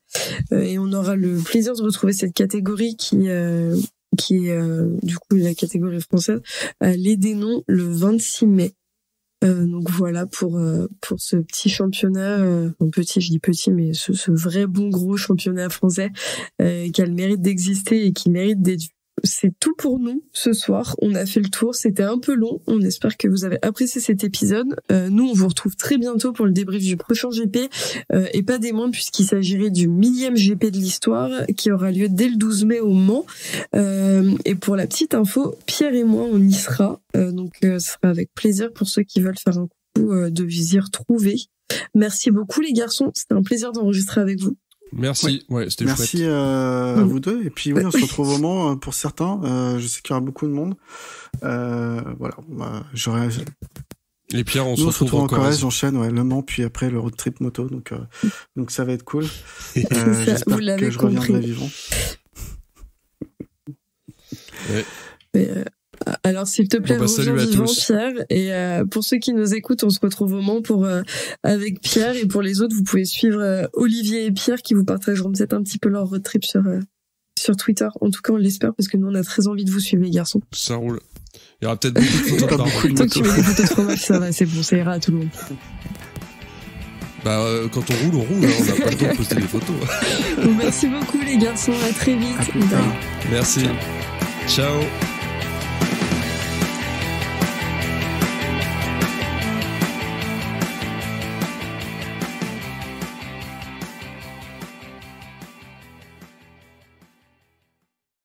Et on aura le plaisir de retrouver cette catégorie qui est du coup la catégorie française, les dénoms le 26 mai. Donc voilà pour ce petit championnat, petit, je dis petit, mais ce vrai bon gros championnat français qui a le mérite d'exister et qui mérite d'être vu. C'est tout pour nous ce soir. On a fait le tour. C'était un peu long. On espère que vous avez apprécié cet épisode. Nous, on vous retrouve très bientôt pour le débrief du prochain GP et pas des moindres puisqu'il s'agirait du 1000e GP de l'histoire qui aura lieu dès le 12 mai au Mans. Et pour la petite info, Pierre et moi, on y sera. Donc, ce sera avec plaisir pour ceux qui veulent faire un coup de y retrouver. Merci beaucoup les garçons. C'était un plaisir d'enregistrer avec vous. Merci, ouais, c'était chouette. Merci à vous deux. Et puis oui, on se retrouve au Mans pour certains. Je sais qu'il y aura beaucoup de monde. Voilà, j'aurais. Et Pierre, on se retrouve en Corrèze. J'enchaîne, le Mans, puis après le road trip moto. Donc ça va être cool. J'espère que je reviendrai vivant. Ouais. Alors, s'il te plaît, reviens vivant, Pierre. Et pour ceux qui nous écoutent, on se retrouve au Mans avec Pierre. Et pour les autres, vous pouvez suivre Olivier et Pierre qui vous partageront peut-être un petit peu leur road trip sur Twitter. En tout cas, on l'espère parce que nous, on a très envie de vous suivre, les garçons. Ça roule. Il y aura peut-être beaucoup de photos de barbecue. Tant que tu mets des photos de fromage, ça va, c'est bon, ça ira à tout le monde. Quand on roule, on n'a pas le temps de poster des photos. Bon, merci beaucoup, les garçons. À très vite. À plus tard. Merci. Ciao.